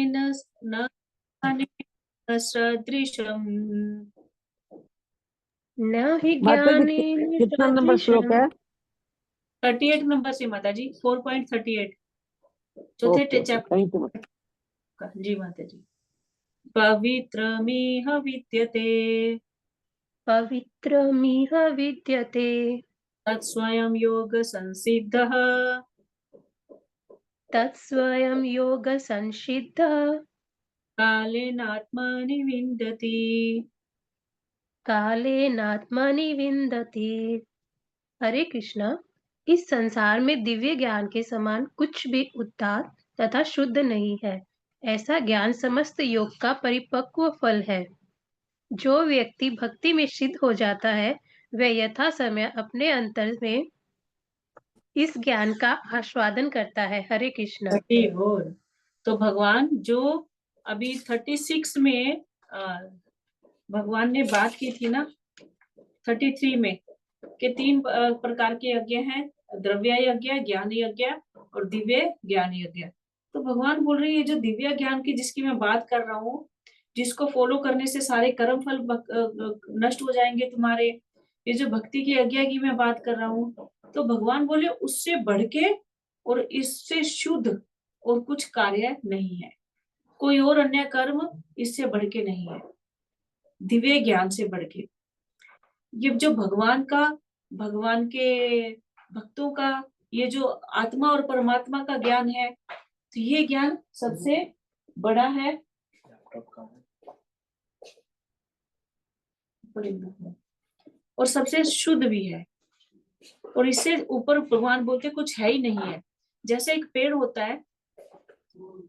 न न न सदृशम्। न हि माता जी ज्ञानेन कितना नंबर श्लोक सदृशम्। है? 38 नंबर से माता जी, 4.38, चौथे ओके चैप्टर थैंक यू। का। जी माता जी। पवित्रमिह विद्यते पवित्रमिह विद्यते तत्स्वयं योग संसिद्धः तत्स्वयं योगसंसिद्धः कालेनात्मनि विन्दति। कालेनात्मनि विन्दति। हरे कृष्णा। इस संसार में दिव्य ज्ञान के समान कुछ भी उदात्त तथा शुद्ध नहीं है। ऐसा ज्ञान समस्त योग का परिपक्व फल है। जो व्यक्ति भक्ति में सिद्ध हो जाता है वह यथा समय अपने अंतर में इस ज्ञान का आस्वादन करता है। हरे कृष्णा। हरि बोल। तो भगवान जो अभी 36 में भगवान ने बात की थी ना, 33 में, के 3 प्रकार के यज्ञ हैं, द्रव्य यज्ञ, ज्ञान यज्ञ और दिव्य ज्ञान यज्ञ। तो भगवान बोल रही है जो दिव्य ज्ञान की जिसकी मैं बात कर रहा हूँ, जिसको फॉलो करने से सारे कर्म फल नष्ट हो जाएंगे तुम्हारे, ये जो भक्ति की यज्ञ की मैं बात कर रहा हूँ, तो भगवान बोले उससे बढ़ के और इससे शुद्ध और कुछ कार्य नहीं है। कोई और अन्य कर्म इससे बढ़ के नहीं है, दिव्य ज्ञान से बढ़ के। ये जो भगवान के भक्तों का ये जो आत्मा और परमात्मा का ज्ञान है, तो ये ज्ञान सबसे बड़ा है और सबसे शुद्ध भी है। और इससे ऊपर भगवान बोलते कुछ है ही नहीं है। जैसे एक पेड़ होता है,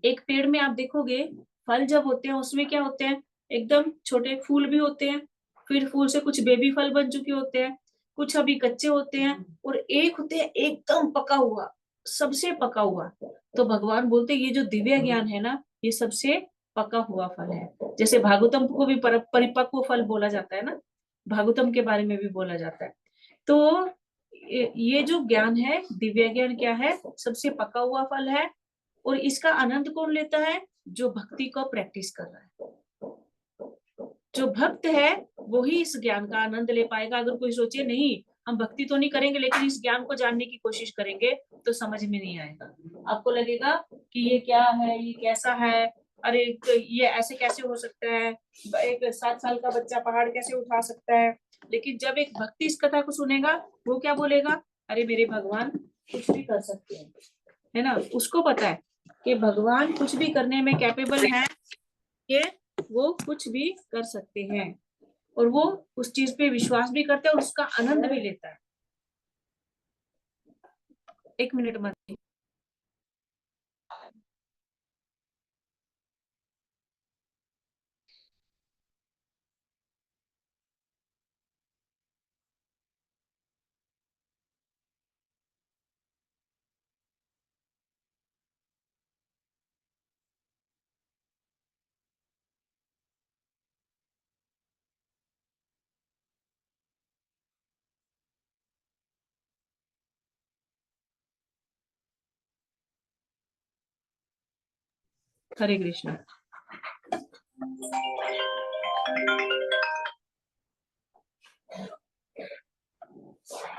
एक पेड़ में आप देखोगे फल जब होते हैं उसमें क्या होते हैं, एकदम छोटे फूल भी होते हैं, फिर फूल से कुछ बेबी फल बन चुके होते हैं, कुछ अभी कच्चे होते हैं, और एक होते हैं एकदम पका हुआ, सबसे पका हुआ। तो भगवान बोलते ये जो दिव्य ज्ञान है ना, ये सबसे पका हुआ फल है। जैसे भागवतम को भी परिपक्व फल बोला जाता है ना, भागवतम के बारे में भी बोला जाता है। तो ये जो ज्ञान है, दिव्य ज्ञान क्या है, सबसे पका हुआ फल है। और इसका आनंद कौन लेता है, जो भक्ति को प्रैक्टिस कर रहा है। जो भक्त है वो ही इस ज्ञान का आनंद ले पाएगा। अगर कोई सोचे नहीं हम भक्ति तो नहीं करेंगे लेकिन इस ज्ञान को जानने की कोशिश करेंगे, तो समझ में नहीं आएगा। आपको लगेगा कि ये क्या है, ये कैसा है, अरे ये ऐसे कैसे हो सकता है, एक 7 साल का बच्चा पहाड़ कैसे उठा सकता है। लेकिन जब एक भक्ति इस कथा को सुनेगा, वो क्या बोलेगा, अरे मेरे भगवान कुछ भी कर सकते हैं, है ना। उसको पता है कि भगवान कुछ भी करने में कैपेबल है, कि वो कुछ भी कर सकते हैं, और वो उस चीज पे विश्वास भी करता है और उसका आनंद भी लेता है। 1 मिनट मत। हरे कृष्ण।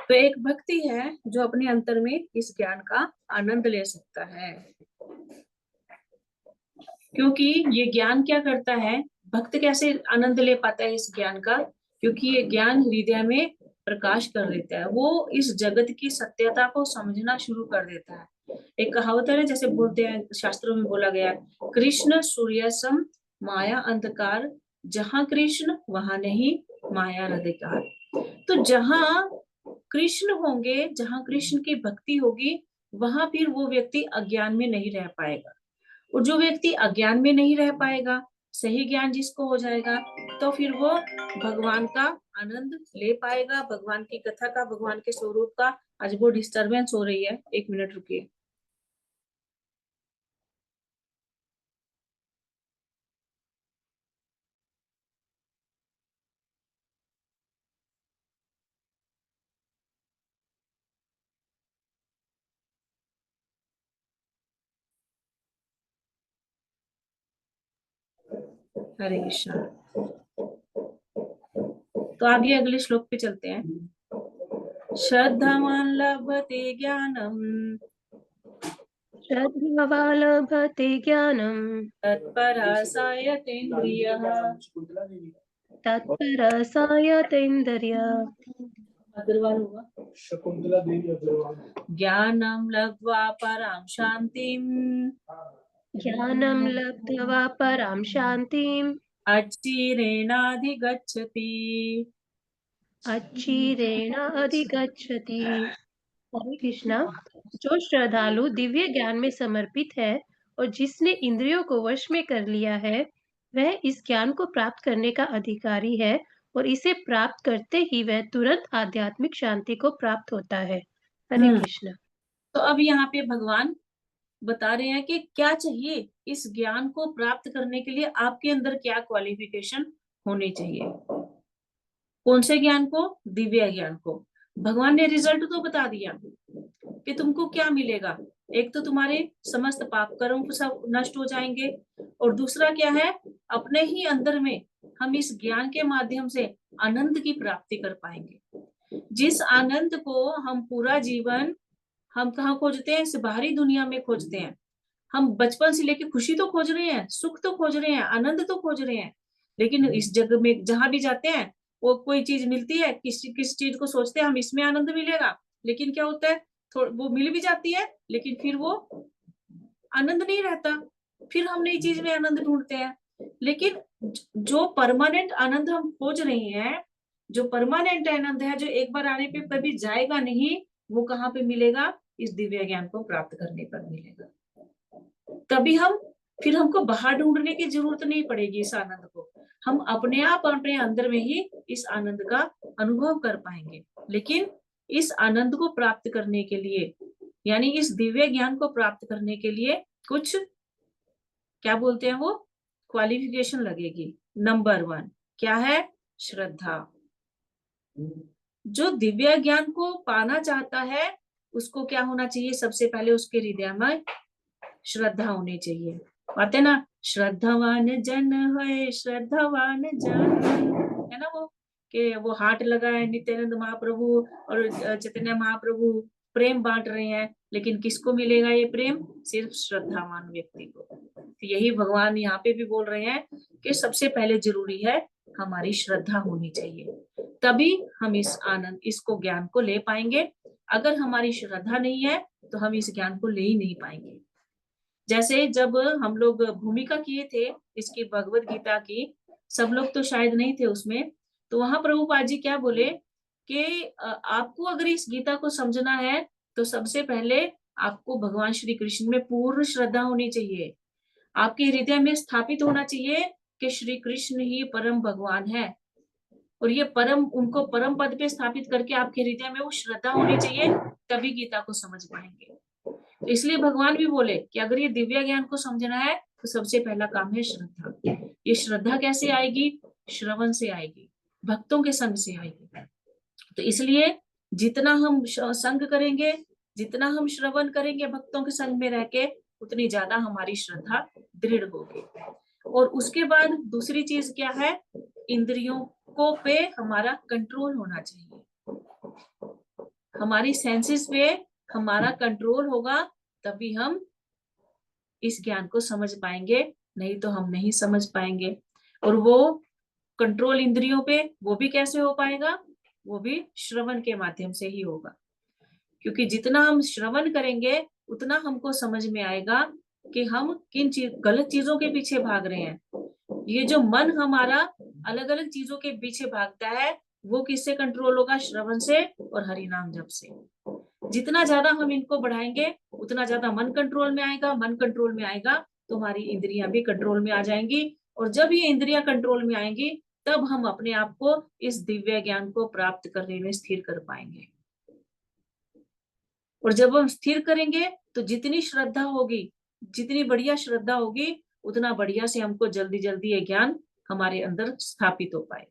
तो एक भक्ति है जो अपने अंतर में इस ज्ञान का आनंद ले सकता है। क्योंकि ये ज्ञान क्या करता है, भक्त कैसे आनंद ले पाता है इस ज्ञान का, क्योंकि ये ज्ञान हृदय में प्रकाश कर देता है। वो इस जगत की सत्यता को समझना शुरू कर देता है। एक कहावत है ना, जैसे बोलते हैं शास्त्रों में बोला गया, कृष्ण सूर्य सम माया अंधकार, जहां कृष्ण वहां नहीं माया अधिकार। तो जहां कृष्ण होंगे, जहां कृष्ण की भक्ति होगी, वहां फिर वो व्यक्ति अज्ञान में नहीं रह पाएगा। और जो व्यक्ति अज्ञान में नहीं रह पाएगा, सही ज्ञान जिसको हो जाएगा, तो फिर वो भगवान का आनंद ले पाएगा, भगवान की कथा का, भगवान के स्वरूप का। आज वो डिस्टरबेंस हो रही है, 1 मिनट रुकिए। हरे कृष्णा। तो आगे अगले श्लोक पे चलते हैं। श्रद्धावान लभते ज्ञानम श्रद्धावान् लभते ज्ञानं तत्परासायतेन्द्रियः। तत्परसायतेन्द्रियः। अग्रवाल होगा। शकुंतला देवी अग्रवाल। ज्ञानम लब्ध्वा परां शांतिम ज्ञानं लब्ध्वा परां शान्तिम् अचिरेणाधिगच्छति। अच्छीरेण अधिगच्छति। हरे कृष्णा। जो श्रद्धालु दिव्य ज्ञान में समर्पित है और जिसने इंद्रियों को वश में कर लिया है, वह इस ज्ञान को प्राप्त करने का अधिकारी है और इसे प्राप्त करते ही वह तुरंत आध्यात्मिक शांति को प्राप्त होता है। हरे कृष्णा। तो अब यहाँ पे भगवान बता रहे हैं कि क्या चाहिए इस ज्ञान को प्राप्त करने के लिए, आपके अंदर क्या क्वालिफिकेशन होनी चाहिए। कौन से ज्ञान को? दिव्य ज्ञान को। भगवान ने रिजल्ट तो बता दिया कि तुमको क्या मिलेगा। एक तो तुम्हारे समस्त पाप कर्म सब नष्ट हो जाएंगे, और दूसरा क्या है, अपने ही अंदर में हम इस ज्ञान के माध्यम से आनंद की प्राप्ति कर पाएंगे। जिस आनंद को हम पूरा जीवन हम कहाँ खोजते हैं? इस बाहरी दुनिया में खोजते हैं। हम बचपन से लेके खुशी तो खोज रहे हैं, सुख तो खोज रहे हैं, आनंद तो खोज रहे हैं, लेकिन इस जगह में जहां भी जाते हैं वो कोई चीज मिलती है, किस चीज को सोचते हैं हम इसमें आनंद मिलेगा, लेकिन क्या होता है, वो मिल भी जाती है लेकिन फिर वो आनंद नहीं रहता, फिर हम नई चीज में आनंद ढूंढते हैं। लेकिन जो परमानेंट आनंद हम खोज रहे हैं, जो परमानेंट आनंद है, जो एक बार आने पे कभी जाएगा नहीं, वो कहाँ पे मिलेगा? इस दिव्य ज्ञान को प्राप्त करने पर मिलेगा। तभी फिर हमको बाहर ढूंढने की जरूरत नहीं पड़ेगी इस आनंद को। हम अपने आप अपने अंदर में ही इस आनंद का अनुभव कर पाएंगे। लेकिन इस आनंद को प्राप्त करने के लिए, यानी इस दिव्य ज्ञान को प्राप्त करने के लिए कुछ क्या बोलते हैं वो क्वालिफिकेशन लगेगी। नंबर 1 क्या है? श्रद्धा। जो दिव्य ज्ञान को पाना चाहता है उसको क्या होना चाहिए? सबसे पहले उसके हृदय में श्रद्धा होनी चाहिए। बात है ना, श्रद्धावान जन है, श्रद्धावान जन, है ना वो कि वो हाट लगाए नित्यानंद महाप्रभु और चैतन्य महाप्रभु प्रेम बांट रहे हैं, लेकिन किसको मिलेगा ये प्रेम? सिर्फ श्रद्धावान व्यक्ति को। तो यही भगवान यहाँ पे भी बोल रहे हैं कि सबसे पहले जरूरी है हमारी श्रद्धा होनी चाहिए, तभी हम इस आनंद इसको ज्ञान को ले पाएंगे। अगर हमारी श्रद्धा नहीं है तो हम इस ज्ञान को ले ही नहीं पाएंगे। जैसे जब हम लोग भूमिका किए थे इसकी भगवत गीता की, सब लोग तो शायद नहीं थे उसमें, तो वहां प्रभुपाद जी क्या बोले कि आपको अगर इस गीता को समझना है तो सबसे पहले आपको भगवान श्री कृष्ण में पूर्ण श्रद्धा होनी चाहिए। आपके हृदय में स्थापित होना चाहिए कि श्री कृष्ण ही परम भगवान है, और ये परम उनको परम पद पे स्थापित करके आपके हृदय में वो श्रद्धा होनी चाहिए, तभी गीता को समझ पाएंगे। तो इसलिए भगवान भी बोले कि अगर ये दिव्य ज्ञान को समझना है तो सबसे पहला काम है श्रद्धा। ये श्रद्धा कैसे आएगी? श्रवण से आएगी, भक्तों के संग से आएगी। तो इसलिए जितना हम संग करेंगे, जितना हम श्रवण करेंगे भक्तों के संग में रह के, उतनी ज्यादा हमारी श्रद्धा दृढ़ होगी। और उसके बाद दूसरी चीज क्या है? इंद्रियों को पे हमारा कंट्रोल होना चाहिए। हमारी सेंसेस पे हमारा कंट्रोल होगा, तभी हम इस ज्ञान को समझ पाएंगे, नहीं तो हम नहीं समझ पाएंगे। और वो कंट्रोल इंद्रियों पे वो भी कैसे हो पाएगा? वो भी श्रवण के माध्यम से ही होगा, क्योंकि जितना हम श्रवण करेंगे उतना हमको समझ में आएगा कि हम किन गलत चीजों के पीछे भाग रहे हैं। ये जो मन हमारा अलग अलग चीजों के पीछे भागता है, वो किससे कंट्रोल होगा? श्रवण से और हरि नाम जप से। जितना ज्यादा हम इनको बढ़ाएंगे उतना ज्यादा मन कंट्रोल में आएगा, मन कंट्रोल में आएगा तो हमारी इंद्रियां भी कंट्रोल में आ जाएंगी, और जब ये इंद्रियां कंट्रोल में आएंगी तब हम अपने आप को इस दिव्य ज्ञान को प्राप्त करने में स्थिर कर पाएंगे। और जब हम स्थिर करेंगे तो जितनी श्रद्धा होगी, जितनी बढ़िया श्रद्धा होगी, उतना बढ़िया से हमको जल्दी जल्दी ये ज्ञान हमारे अंदर स्थापित हो पाए।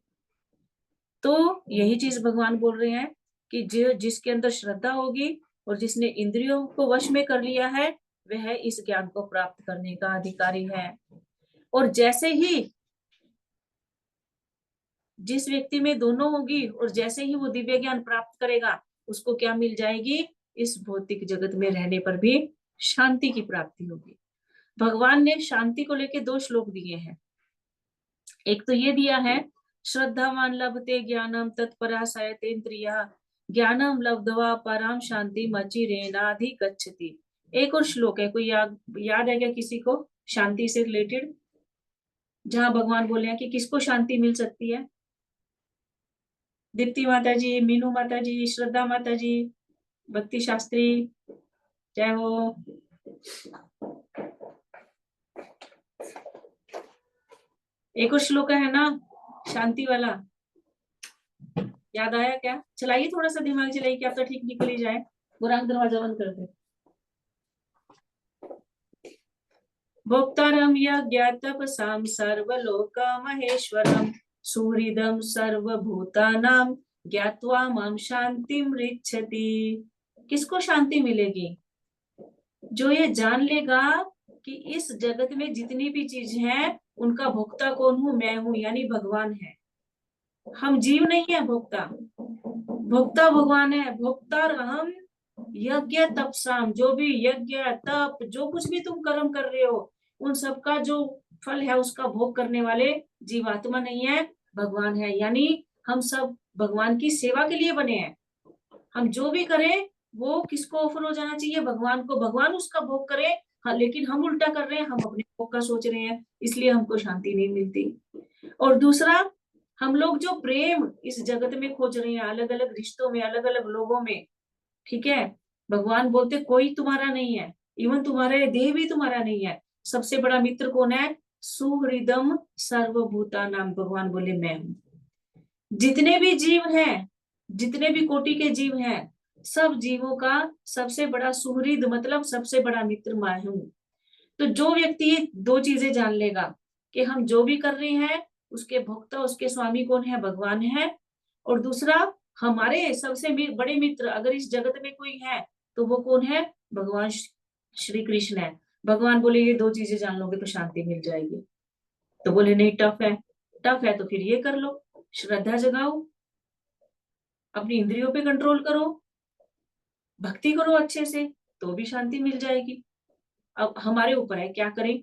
तो यही चीज भगवान बोल रहे हैं कि जिसके अंदर श्रद्धा होगी और जिसने इंद्रियों को वश में कर लिया है, वह इस ज्ञान को प्राप्त करने का अधिकारी है। और जैसे ही जिस व्यक्ति में दोनों होगी और जैसे ही वो दिव्य ज्ञान प्राप्त करेगा उसको क्या मिल जाएगी, इस भौतिक जगत में रहने पर भी शांति की प्राप्ति होगी। भगवान ने शांति को लेकर 2 श्लोक दिए हैं। एक तो ये दिया है, श्रद्धावान लभते ज्ञानम तत्परा सयतेन्द्रिया ज्ञानम लब्ध्वा पराम शांति मचिरेनाधिगच्छति। एक और श्लोक है, कोई याद है क्या किसी को शांति से रिलेटेड, जहां भगवान बोले हैं कि किसको शांति मिल सकती है? दीप्ति माता जी, मीनू माता जी, श्रद्धा माता जी, भक्ति शास्त्री, जय हो। एक और श्लोक है ना शांति वाला, याद आया क्या? चलाइए थोड़ा सा दिमाग चलाइए, क्या तो ठीक निकल ही जाए। बुरांग दरवाजा बंद कर दे। भोक्तारम यज्ञातपसाम सर्वलोक महेश्वरम सुहृदम सर्वभूतानाम ज्ञात्वा माम शांतिम ऋच्छति। किसको शांति मिलेगी? जो ये जान लेगा कि इस जगत में जितनी भी चीज है उनका भोक्ता कौन हूं? मैं हूं, यानी भगवान है। हम जीव नहीं है, भोक्ता भोक्ता भगवान है। भोक्ता हम यज्ञ तपसाम, जो भी यज्ञ तप जो कुछ भी तुम कर्म कर रहे हो उन सबका जो फल है उसका भोग करने वाले जीवात्मा नहीं है, भगवान है। यानी हम सब भगवान की सेवा के लिए बने हैं। हम जो भी करें वो किसको ऑफर हो जाना चाहिए? भगवान को, भगवान उसका भोग करे। हाँ, लेकिन हम उल्टा कर रहे हैं, हम अपने भोग का सोच रहे हैं, इसलिए हमको शांति नहीं मिलती। और दूसरा, हम लोग जो प्रेम इस जगत में खोज रहे हैं, अलग अलग रिश्तों में, अलग अलग लोगों में, ठीक है, भगवान बोलते कोई तुम्हारा नहीं है, इवन तुम्हारे देह भी तुम्हारा नहीं है। सबसे बड़ा मित्र कौन है? सुहृदम सर्वभूता नाम, भगवान बोले मैं हूं। जितने भी जीव हैं, जितने भी कोटि के जीव हैं, सब जीवों का सबसे बड़ा सुहृद मतलब सबसे बड़ा मित्र मैं हूं। तो जो व्यक्ति 2 चीजें जान लेगा कि हम जो भी कर रहे हैं उसके भोक्ता, उसके स्वामी कौन है? भगवान है। और दूसरा, हमारे सबसे बड़े मित्र अगर इस जगत में कोई है तो वो कौन है? भगवान श्री कृष्ण है। भगवान बोले ये 2 चीजें जान लोगे तो शांति मिल जाएगी। तो बोले नहीं, टफ है। टफ है तो फिर ये कर लो, श्रद्धा जगाओ, अपनी इंद्रियों पे कंट्रोल करो, भक्ति करो अच्छे से, तो भी शांति मिल जाएगी। अब हमारे ऊपर है क्या करें,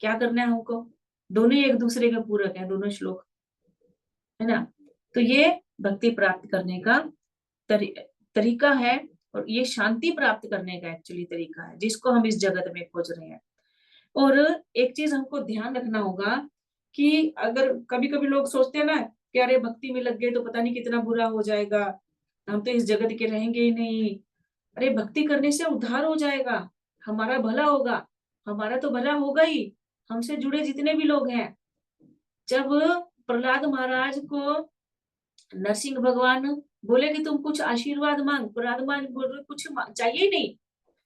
क्या करना है हमको। दोनों ही एक दूसरे के पूरक हैं, दोनों श्लोक, है ना। तो ये भक्ति प्राप्त करने का तरीका है, और ये शांति प्राप्त करने का एक्चुअली तरीका है जिसको हम इस जगत में खोज रहे हैं। और एक चीज हमको ध्यान रखना होगा कि अगर कभी कभी लोग सोचते हैं ना कि अरे भक्ति में लग गए तो पता नहीं कितना बुरा हो जाएगा, हम तो इस जगत के रहेंगे ही नहीं। अरे भक्ति करने से उद्धार हो जाएगा, हमारा भला होगा, हमारा तो भला होगा ही, हमसे जुड़े जितने भी लोग हैं। जब प्रहलाद महाराज को नरसिंह भगवान बोले कि तुम कुछ आशीर्वाद मांग, प्रहलाद महाराज बोले कुछ चाहिए नहीं,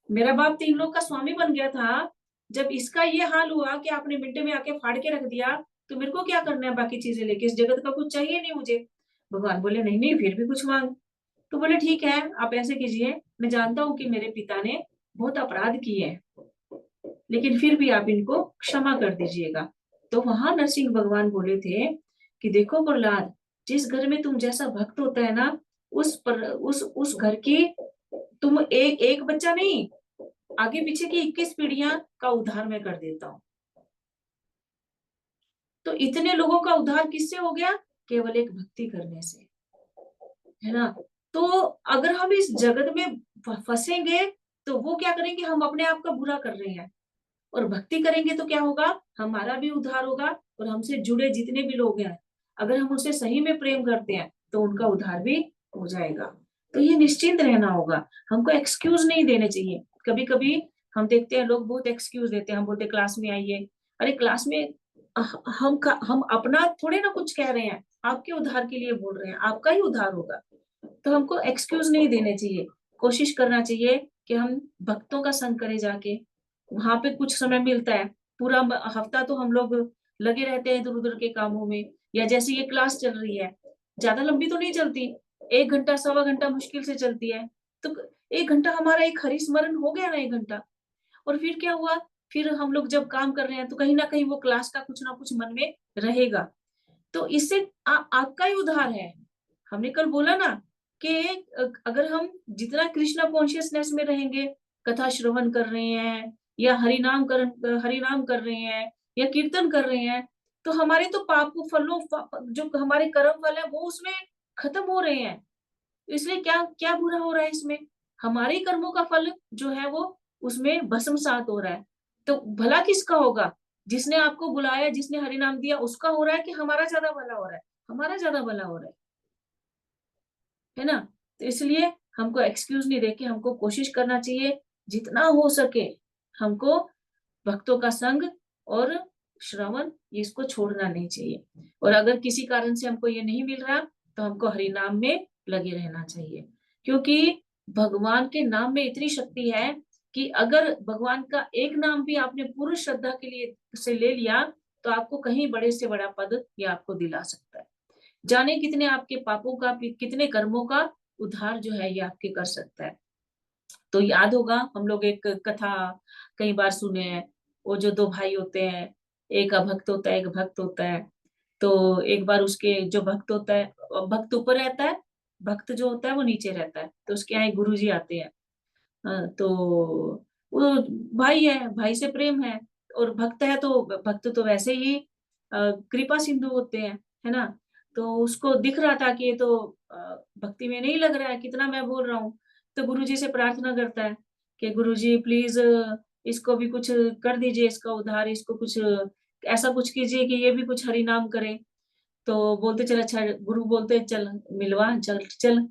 मेरा बाप 3 लोग का स्वामी बन गया था, जब इसका ये हाल हुआ कि आपने मिनट में आके फाड़ के रख दिया, तो मेरे को क्या करना है बाकी चीजें लेके, इस जगत का कुछ चाहिए नहीं मुझे। भगवान बोले नहीं नहीं, फिर भी कुछ मांग। तो बोले ठीक है, आप ऐसे कीजिए, मैं जानता हूँ कि मेरे पिता ने बहुत अपराध किए हैं, लेकिन फिर भी आप इनको क्षमा कर दीजिएगा। तो वहां नरसिंह भगवान बोले थे कि देखो प्रहलाद, जिस घर में तुम जैसा भक्त होता है ना, उस घर की तुम एक बच्चा नहीं, आगे पीछे की 21 पीढ़ियां का उद्धार मैं कर देता हूँ। तो इतने लोगों का उद्धार किससे हो गया? केवल एक भक्ति करने से, है ना। तो अगर हम इस जगत में फंसेंगे तो वो क्या करेंगे? हम अपने आप का बुरा कर रहे हैं। और भक्ति करेंगे तो क्या होगा? हमारा भी उद्धार होगा, और हमसे जुड़े जितने भी लोग हैं अगर हम उनसे सही में प्रेम करते हैं तो उनका उद्धार भी हो जाएगा। तो ये निश्चिंत रहना होगा, हमको एक्सक्यूज नहीं देने चाहिए। कभी कभी हम देखते हैं लोग बहुत एक्सक्यूज देते हैं, हम बोलते क्लास में आइए, अरे क्लास में हम अपना थोड़े ना कुछ कह रहे हैं, आपके उद्धार के लिए बोल रहे हैं, आपका ही उद्धार होगा। तो हमको एक्सक्यूज नहीं देने चाहिए, कोशिश करना चाहिए कि हम भक्तों का संग करें जाके, वहां पे कुछ समय मिलता है, पूरा हफ्ता तो हम लोग लगे रहते हैं इधर उधर के कामों में, या जैसे ये क्लास चल रही है, ज्यादा लंबी तो नहीं चलती, 1 घंटा 1.25 घंटा मुश्किल से चलती है, तो 1 घंटा हमारा एक हरिस्मरण हो गया ना, 1 घंटा। और फिर क्या हुआ? फिर हम लोग जब काम कर रहे हैं तो कहीं ना कहीं वो क्लास का कुछ ना कुछ मन में रहेगा। तो इससे आपका ही उद्धार है। हमने कल बोला ना कि अगर हम जितना कृष्णा कॉन्शियसनेस में रहेंगे, कथा श्रवण कर रहे हैं या हरिनाम कर रहे हैं या कीर्तन कर रहे हैं, तो हमारे तो पाप फलों जो हमारे कर्म फल है वो उसमें खत्म हो रहे हैं। इसलिए क्या क्या बुरा हो रहा है इसमें? हमारे ही कर्मों का फल जो है वो उसमें भस्मसात हो रहा है। तो भला किसका होगा? जिसने आपको बुलाया, जिसने हरि नाम दिया, उसका हो रहा है कि हमारा ज्यादा भला हो रहा है? हमारा ज्यादा भला हो रहा है ना? तो इसलिए हमको एक्सक्यूज नहीं देके हमको कोशिश करना चाहिए जितना हो सके हमको भक्तों का संग और श्रवण इसको छोड़ना नहीं चाहिए। और अगर किसी कारण से हमको ये नहीं मिल रहा तो हमको हरि नाम में लगे रहना चाहिए, क्योंकि भगवान के नाम में इतनी शक्ति है कि अगर भगवान का एक नाम भी आपने पूर्ण श्रद्धा के लिए से ले लिया तो आपको कहीं बड़े से बड़ा पद ये आपको दिला सकता है। जाने कितने आपके पापों का, कितने कर्मों का उद्धार जो है ये आपके कर सकता है। तो याद होगा हम लोग एक कथा कई बार सुने हैं, वो जो दो भाई होते हैं, एक अभक्त होता है एक भक्त होता है। तो एक बार उसके जो भक्त होता है, भक्त ऊपर रहता है, भक्त जो होता है वो नीचे रहता है। तो उसके यहाँ एक गुरु जी आते हैं। तो वो भाई है, भाई से प्रेम है, और भक्त है तो भक्त तो वैसे ही कृपा सिंधु होते हैं, है ना? तो उसको दिख रहा था कि ये तो भक्ति में नहीं लग रहा है, कितना मैं बोल रहा हूँ। तो गुरुजी से प्रार्थना करता है कि गुरुजी प्लीज इसको भी कुछ कर दीजिए, इसका उद्धार, इसको कुछ ऐसा कुछ कीजिए कि ये भी कुछ हरि नाम करे। तो बोलते चल, अच्छा गुरु बोलते चल मिलवा, चल चल।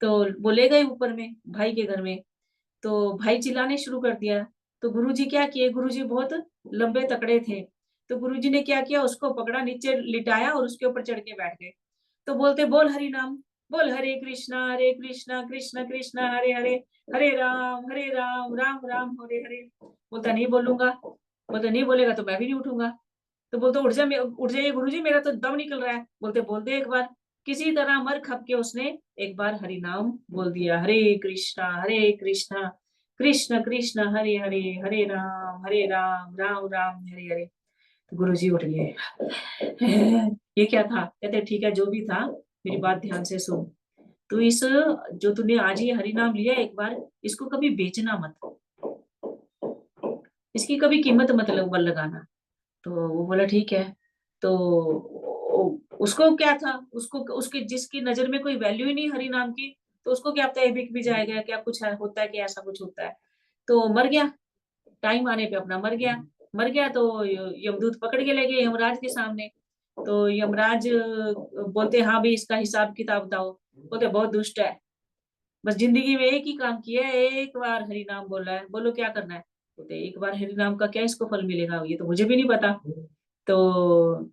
तो वो ले गए ऊपर में भाई के घर में। तो भाई चिल्लाने शुरू कर दिया। तो गुरुजी क्या किए, गुरुजी बहुत लंबे तकड़े थे। तो गुरुजी ने क्या किया, उसको पकड़ा, नीचे लिटाया और उसके ऊपर चढ़ के बैठ गए। तो बोलते बोल हरि नाम, बोल हरे कृष्णा कृष्ण कृष्ण हरे हरे, हरे राम राम राम हरे हरे। बोलता नहीं बोलूंगा। बोलते नहीं बोलेगा तो मैं भी नहीं उठूंगा। तो बोलते उठ जाइए गुरुजी, मेरा तो दम निकल रहा है। बोलते बोल दे एक बार। किसी तरह मर खप के उसने एक बार हरि नाम बोल दिया, हरे कृष्णा कृष्ण कृष्ण हरे हरे, हरे राम राम राम हरे हरे। तो गुरु जी उठ गए। ये क्या था? कहते ठीक है जो भी था, मेरी बात ध्यान से सुन। तू इस जो तूने आज ये हरि नाम लिया एक बार, इसको कभी बेचना मत, इसकी कभी कीमत मत लगाना। तो वो बोला ठीक है। तो उसको क्या था, उसको उसके जिसकी नजर में कोई वैल्यू ही नहीं हरि नाम की, तो उसको क्या पता है बिक भी जाएगा, क्या कुछ होता है कि ऐसा कुछ होता है। तो मर गया, टाइम आने पे अपना मर गया। मर गया तो यमदूत पकड़ के ले गए यमराज के सामने। तो यमराज बोलते हाँ भाई इसका हिसाब किताब बताओ। बोलते बहुत दुष्ट है, बस जिंदगी में एक ही काम किया है, एक बार हरि नाम बोला है, बोलो क्या करना है। बोलते एक बार हरि नाम का क्या इसको फल मिलेगा, ये तो मुझे भी नहीं पता। तो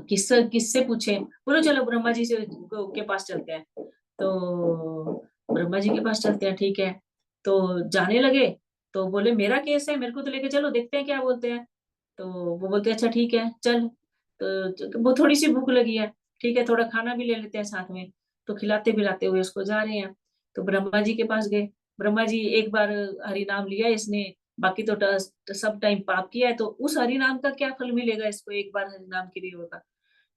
किससे किससे पूछे, बोलो चलो ब्रह्मा जी से के पास चलते हैं। तो ब्रह्मा जी के पास चलते हैं, ठीक है। तो जाने लगे। तो बोले मेरा केस है, मेरे को तो लेके चलो, देखते हैं क्या बोलते हैं। तो वो बोलते अच्छा ठीक है चल। तो वो थोड़ी सी भूख लगी है, ठीक है थोड़ा खाना भी ले लेते हैं साथ में। तो खिलाते पिलाते हुए उसको जा रहे हैं। तो ब्रह्मा जी के पास गए। ब्रह्मा जी एक बार हरि नाम लिया इसने, बाकी तो सब टाइम पाप किया है, तो उस हरि नाम का क्या फल मिलेगा इसको, एक बार हरि नाम के लिए होगा।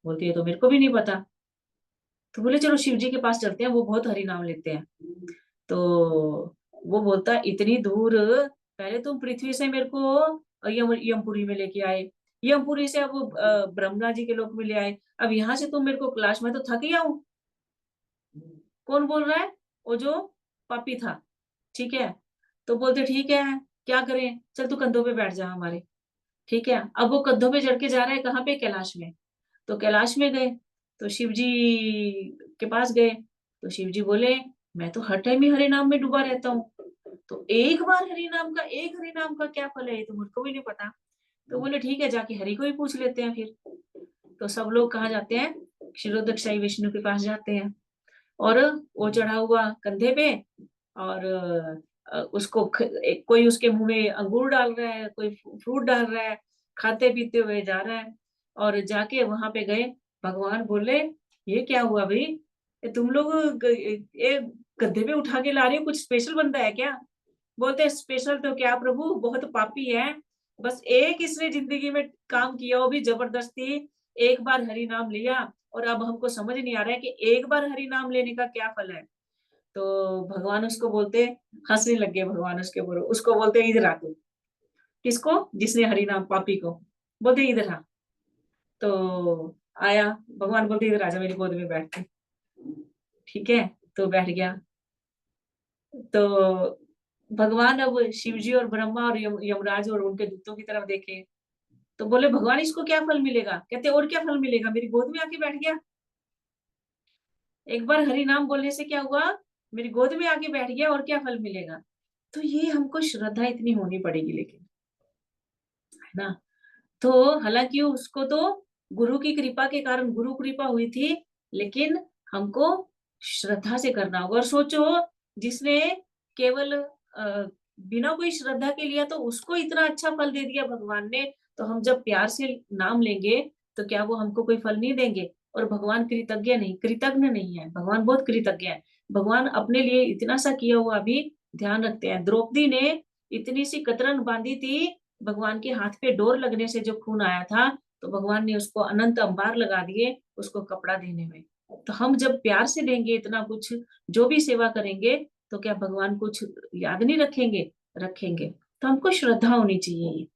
बोलती है तो मेरे को भी नहीं पता। तो बोले चलो शिव जी के पास चलते हैं, वो बहुत हरि नाम लेते हैं। तो वो बोलता है इतनी दूर, पहले तुम पृथ्वी से मेरे को यमपुरी में लेके आए, यमपुरी से अब ब्रह्मा जी के लोक में ले आए, अब यहाँ से तुम मेरे को क्लास में तो थक गया हूँ। कौन बोल रहा है? वो जो पापी था, ठीक है। तो बोलते ठीक है क्या करें, चल तू कंधों पे बैठ जा हमारे। ठीक है, अब वो कंधों पे चढ़ के जा रहा है, कहाँ पे? कैलाश में। तो कैलाश में गए, तो शिव जी के पास गए। तो शिव जी बोले मैं तो हर टाइम ही हरे नाम में डूबा रहता हूँ, तो एक बार एक हरि नाम का क्या फल है ये तो मुझको भी नहीं पता। तो बोले ठीक है जाके हरि को ही पूछ लेते हैं फिर। तो सब लोग कहाँ जाते हैं? क्षीरोदक विष्णु के पास जाते हैं। और वो चढ़ा हुआ कंधे पे, और उसको कोई उसके मुंह में अंगूर डाल रहा है, कोई फ्रूट डाल रहा है, खाते पीते हुए जा रहा है। और जाके वहां पे गए, भगवान बोले ये क्या हुआ भाई, तुम लोग ये गद्दे पे उठा के ला रहे हो, कुछ स्पेशल बनता है क्या? बोलते स्पेशल तो क्या प्रभु, बहुत पापी है, बस एक इसने जिंदगी में काम किया वो भी जबरदस्ती, एक बार हरि नाम लिया और अब हमको समझ नहीं आ रहा है कि एक बार हरि नाम लेने का क्या फल है। तो भगवान उसको बोलते, हंसने लग गए भगवान उसको बोलते इधर आ तू। किसको? जिसने हरि नाम, पापी को बोलते इधर आ। तो आया, भगवान बोलते इधर आजा मेरी गोद में बैठ के। ठीक है, तो बैठ गया। तो भगवान अब शिव जी और ब्रह्मा और यमराज और उनके दूतों की तरफ देखे, तो बोले भगवान इसको क्या फल मिलेगा? कहते और क्या फल मिलेगा, मेरी गोद में आके बैठ गया। एक बार हरि नाम बोलने से क्या हुआ? मेरी गोद में आके बैठ गया, और क्या फल मिलेगा? तो ये हमको श्रद्धा इतनी होनी पड़ेगी, लेकिन, है ना। तो हालांकि उसको तो गुरु की कृपा के कारण गुरु कृपा हुई थी, लेकिन हमको श्रद्धा से करना होगा। और सोचो, जिसने केवल बिना कोई श्रद्धा के लिया, तो उसको इतना अच्छा फल दे दिया भगवान ने। तो हम जब प्यार से नाम लेंगे, तो क्या वो हमको कोई फल नहीं देंगे? और भगवान कृतज्ञ नहीं है, भगवान बहुत कृतज्ञ है। भगवान अपने लिए इतना सा किया हुआ भी ध्यान रखते हैं। द्रौपदी ने इतनी सी कतरन बांधी थी, भगवान के हाथ पे डोर लगने से जो खून आया था, तो भगवान ने उसको अनंत अंबार लगा दिए उसको कपड़ा देने में। तो हम जब प्यार से देंगे इतना कुछ, जो भी सेवा करेंगे, तो क्या भगवान कुछ याद नहीं रखेंगे? रखेंगे। तो हमको श्रद्धा होनी चाहिए,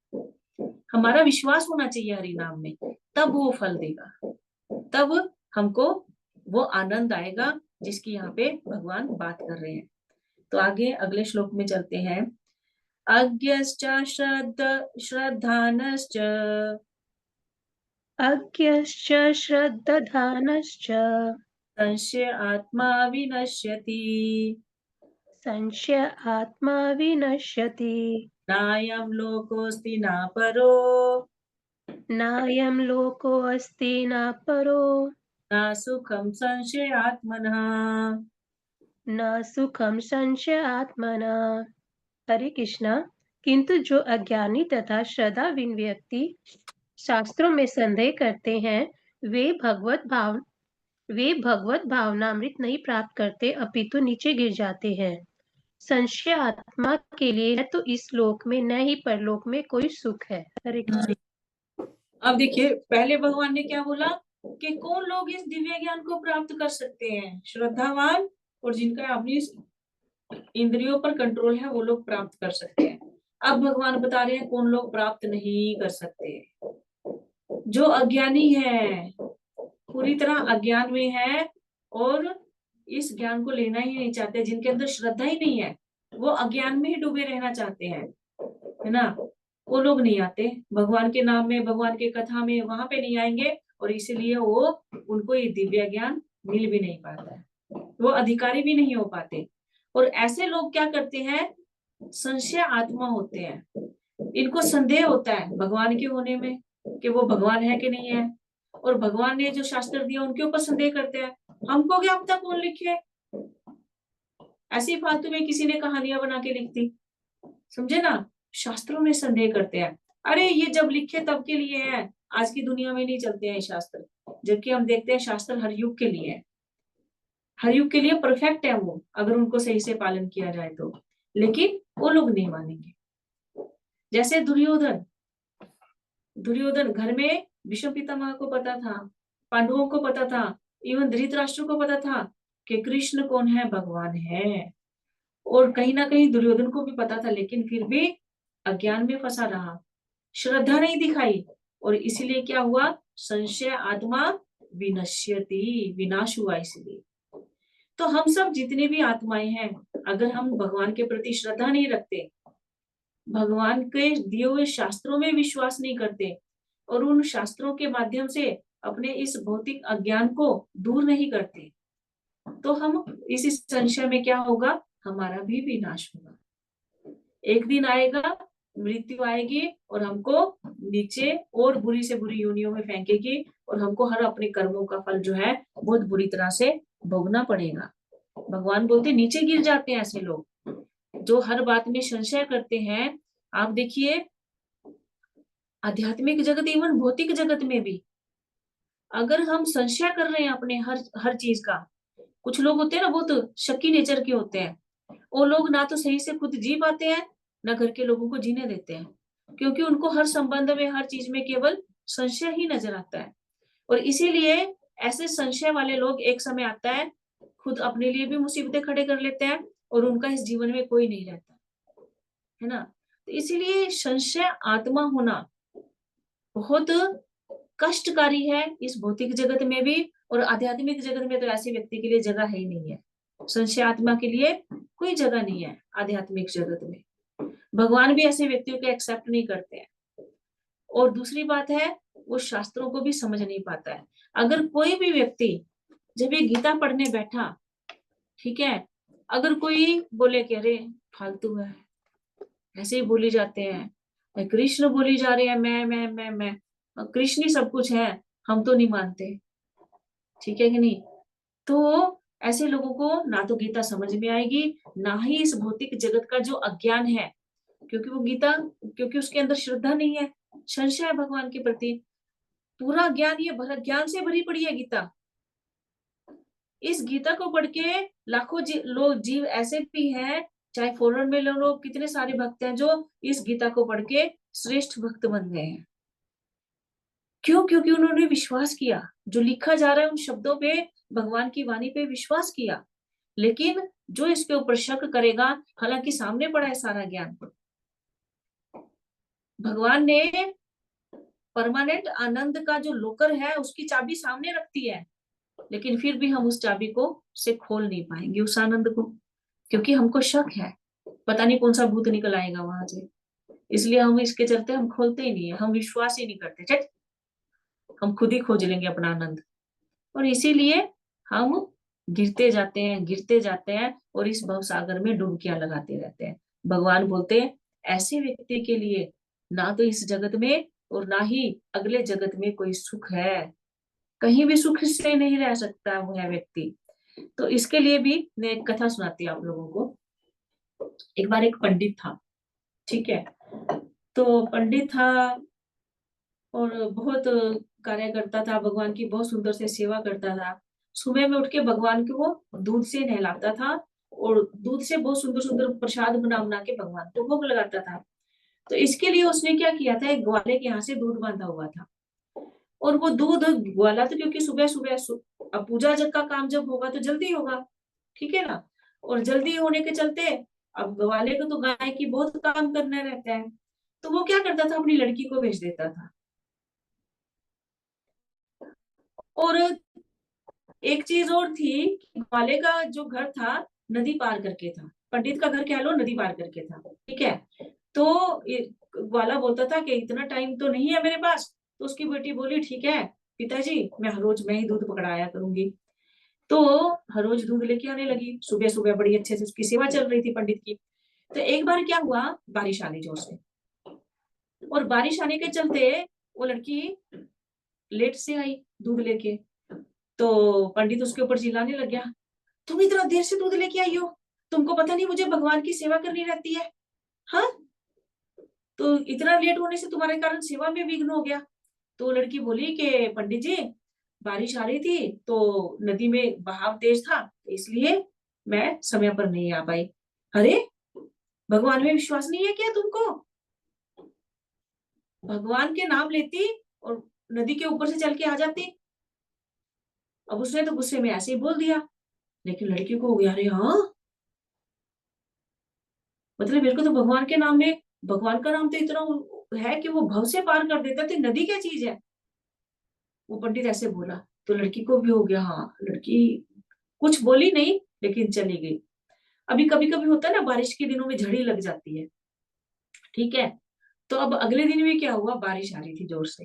हमारा विश्वास होना चाहिए हरि नाम में, तब वो फल देगा, तब हमको वो आनंद आएगा जिसकी यहाँ पे भगवान बात कर रहे हैं। तो आगे अगले श्लोक में चलते हैं। अज्ञश्च श्रद्धानश्च अज्ञश्च श्रद्धानश्च संशय आत्मा विनश्यति। संशय आत्मा विनश्यति। नायं लोकोऽस्ति न परो, नायं लोकोऽस्ति न परो, न सुखं संशयात्मनः। न सुखम संशय आत्मना। हरे कृष्णा। किंतु जो अज्ञानी तथा श्रद्धाहीन व्यक्ति शास्त्रों में संदेह करते हैं, वे भगवत भावनामृत नहीं प्राप्त करते, अपितु नीचे गिर जाते हैं। संशय आत्मा के लिए है तो इस लोक में न ही परलोक में कोई सुख है। हरे कृष्ण। अब देखिए, पहले भगवान ने क्या बोला कि कौन लोग इस दिव्य ज्ञान को प्राप्त कर सकते हैं? श्रद्धावान और जिनका अपनी इंद्रियों पर कंट्रोल है, वो लोग प्राप्त कर सकते हैं। अब भगवान बता रहे हैं कौन लोग प्राप्त नहीं कर सकते। जो अज्ञानी है, पूरी तरह अज्ञान में है और इस ज्ञान को लेना ही नहीं चाहते, जिनके अंदर श्रद्धा ही नहीं है, वो अज्ञान में ही डूबे रहना चाहते हैं, है ना। वो लोग नहीं आते भगवान के नाम में, भगवान के कथा में, वहां पे नहीं आएंगे, और इसीलिए वो, उनको ये दिव्य ज्ञान मिल भी नहीं पाता है, वो अधिकारी भी नहीं हो पाते। और ऐसे लोग क्या करते हैं? संशय आत्मा होते हैं, इनको संदेह होता है भगवान के होने में, कि वो भगवान है कि नहीं है। और भगवान ने जो शास्त्र दिया उनके ऊपर संदेह करते हैं, हमको क्या पता कौन लिखे, ऐसी फालतू में किसी ने कहानियां बना के लिख दी, समझे ना। शास्त्रों में संदेह करते हैं, अरे ये जब लिखे तब के लिए है, आज की दुनिया में नहीं चलते हैं शास्त्र। जबकि हम देखते हैं शास्त्र हर युग के लिए है, हर युग के लिए परफेक्ट है वो, अगर उनको सही से पालन किया जाए तो। लेकिन वो लोग नहीं मानेंगे। जैसे दुर्योधन, दुर्योधन घर में भीष्म पितामह को पता था, पांडवों को पता था, इवन धृतराष्ट्र को पता था कि कृष्ण कौन है, भगवान है। और कहीं ना कहीं दुर्योधन को भी पता था, लेकिन फिर भी अज्ञान में फंसा रहा, श्रद्धा नहीं दिखाई, और इसीलिए क्या हुआ? संशय आत्मा विनश्यति, विनाश हुआ इसलिए। तो हम सब जितने भी आत्माएं हैं, अगर हम भगवान के प्रति श्रद्धा नहीं रखते, भगवान के दिए हुए शास्त्रों में विश्वास नहीं करते, और उन शास्त्रों के माध्यम से अपने इस भौतिक अज्ञान को दूर नहीं करते, तो हम इस संशय में क्या होगा? हमारा भी विनाश होगा। एक दिन आएगा, मृत्यु आएगी और हमको नीचे और बुरी से बुरी योनियों में फेंकेगी, और हमको हर अपने कर्मों का फल जो है बहुत बुरी तरह से भोगना पड़ेगा। भगवान बोलते नीचे गिर जाते हैं ऐसे लोग जो हर बात में संशय करते हैं। आप देखिए, आध्यात्मिक जगत, इवन भौतिक जगत में भी, अगर हम संशय कर रहे हैं अपने हर हर चीज का, कुछ लोग होते हैं ना बहुत शक्की नेचर के होते हैं, वो लोग ना तो सही से खुद जी पाते हैं, ना घर के लोगों को जीने देते हैं, क्योंकि उनको हर संबंध में, हर चीज में केवल संशय ही नजर आता है। और इसीलिए ऐसे संशय वाले लोग एक समय आता है खुद अपने लिए भी मुसीबतें खड़े कर लेते हैं और उनका इस जीवन में कोई नहीं रहता है ना। तो इसीलिए संशय आत्मा होना बहुत कष्टकारी है इस भौतिक जगत में भी, और आध्यात्मिक जगत में तो ऐसे व्यक्ति के लिए जगह है ही नहीं है। संशय आत्मा के लिए कोई जगह नहीं है आध्यात्मिक जगत में। भगवान भी ऐसे व्यक्तियों को एक्सेप्ट नहीं करते हैं। और दूसरी बात है, वो शास्त्रों को भी समझ नहीं पाता है। अगर कोई भी व्यक्ति जब ये गीता पढ़ने बैठा, ठीक है, अगर कोई बोले कि अरे फालतू है, ऐसे ही बोली जाते हैं, कृष्ण बोली जा रहे हैं, मैं कृष्ण ही सब कुछ है, हम तो नहीं मानते, ठीक है कि नहीं। तो ऐसे लोगों को ना तो गीता समझ में आएगी, ना ही इस भौतिक जगत का जो अज्ञान है, क्योंकि वो गीता, क्योंकि उसके अंदर श्रद्धा नहीं है, संशय है भगवान के प्रति। पूरा ज्ञान ये भरा ज्ञान से भरी पड़ी है गीता। इस गीता को पढ़ के लाखों लोग जीव ऐसे भी हैं, चाहे फॉरेन में लोग, कितने सारे भक्त हैं जो इस गीता को पढ़ के श्रेष्ठ भक्त बन गए हैं। क्यों? क्योंकि उन्होंने विश्वास किया, जो लिखा जा रहा है उन शब्दों पे, भगवान की वाणी पे विश्वास किया। लेकिन जो इसके ऊपर शक करेगा, हालांकि सामने पड़ा है सारा ज्ञान, भगवान ने परमानेंट आनंद का जो लोकर है उसकी चाबी सामने रखती है, लेकिन फिर भी हम उस चाबी को से खोल नहीं पाएंगे उस आनंद को, क्योंकि हमको शक है, पता नहीं कौन सा भूत निकल आएगा वहां से। इसलिए हम इसके चलते हम खोलते ही नहीं है, हम विश्वास ही नहीं करते, चट हम खुद ही खोज लेंगे अपना आनंद। और इसीलिए हम गिरते जाते हैं और इस भव सागर में डुबकियां लगाते रहते हैं। भगवान बोलते हैं ऐसे व्यक्ति के लिए ना तो इस जगत में और ना ही अगले जगत में कोई सुख है, कहीं भी सुख से नहीं रह सकता वो है व्यक्ति। तो इसके लिए भी मैं एक कथा सुनाती हूँ आप लोगों को। एक बार एक पंडित था, ठीक है, तो पंडित था और बहुत कार्य करता था, भगवान की बहुत सुंदर से सेवा करता था। सुबह में उठ के भगवान को वो दूध से नहलाता था और दूध से बहुत सुंदर सुंदर प्रसाद बना बना के भगवान को भोग लगाता था। तो इसके लिए उसने क्या किया था, एक ग्वाले के यहाँ से दूध बांधा हुआ था। और वो दूध ग्वाला तो, क्योंकि सुबह सुबह अब पूजा जग का काम जब होगा तो जल्दी होगा, ठीक है ना, और जल्दी होने के चलते अब ग्वाले को तो गाय की बहुत काम करना रहता है, तो वो क्या करता था, अपनी लड़की को भेज देता था। और एक चीज और थी, ग्वाले का जो घर था नदी पार करके था, पंडित का घर कह लो नदी पार करके था, ठीक है। तो ग्वाला बोलता था कि इतना टाइम तो नहीं है मेरे पास। तो उसकी बेटी बोली ठीक है पिताजी, मैं हर रोज मैं ही दूध पकड़ाया करूंगी। तो हर रोज दूध लेके आने लगी, सुबह सुबह बड़ी अच्छे से उसकी सेवा चल रही थी पंडित की। तो एक बार क्या हुआ, बारिश आ गई जोर से, और बारिश आने के चलते वो लड़की लेट से आई दूध लेके। तो पंडित उसके ऊपर चिल्लाने लग गया, तुम इतना देर से दूध लेके आई हो, तुमको पता नहीं मुझे भगवान की सेवा करनी रहती है, हाँ, तो इतना लेट होने से तुम्हारे कारण सेवा में विघ्न हो गया। तो लड़की बोली कि पंडित जी बारिश आ रही थी तो नदी में बहाव तेज था, इसलिए मैं समय पर नहीं आ पाई। अरे भगवान में विश्वास नहीं है क्या तुमको? भगवान के नाम लेती और नदी के ऊपर से चल के आ जाती। अब उसने तो गुस्से में ऐसे ही बोल दिया, लेकिन लड़की को हो गया, अरे हाँ, मतलब मेरे को तो भगवान के नाम में, भगवान का नाम तो इतना है कि वो भव से पार कर देता, तो नदी क्या चीज है। वो पंडित ऐसे बोला तो लड़की को भी हो गया, हाँ, लड़की कुछ बोली नहीं लेकिन चली गई। अभी कभी कभी होता है ना, बारिश के दिनों में झड़ी लग जाती है, ठीक है। तो अब अगले दिन भी क्या हुआ, बारिश आ रही थी जोर से।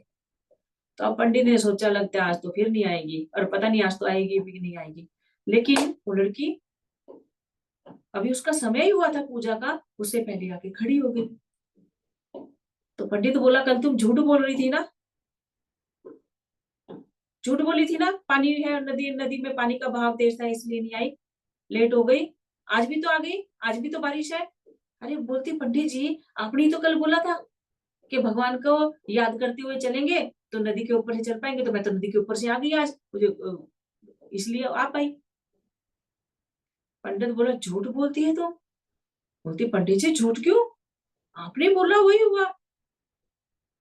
तो अब पंडित ने सोचा लगता है आज तो फिर नहीं आएगी, और पता नहीं आज तो आएगी भी नहीं आएगी। लेकिन वो लड़की, अभी उसका समय ही हुआ था पूजा का, उससे पहले आके खड़ी हो गई। तो पंडित बोला कल तुम झूठ बोल रही थी ना, झूठ बोली थी ना, पानी है नदी, नदी में पानी का बहाव तेज था इसलिए नहीं आई, लेट हो गई। आज भी तो आ गई, आज भी तो बारिश है। अरे बोलती पंडित जी आपने तो कल बोला था कि भगवान को याद करते हुए चलेंगे तो नदी के ऊपर से चल पाएंगे, तो मैं तो नदी के ऊपर से आ गई आज, मुझे इसलिए आ पाई। पंडित बोला झूठ बोलती है तो? बोलती पंडित जी झूठ क्यों, आपने बोला वही हुआ।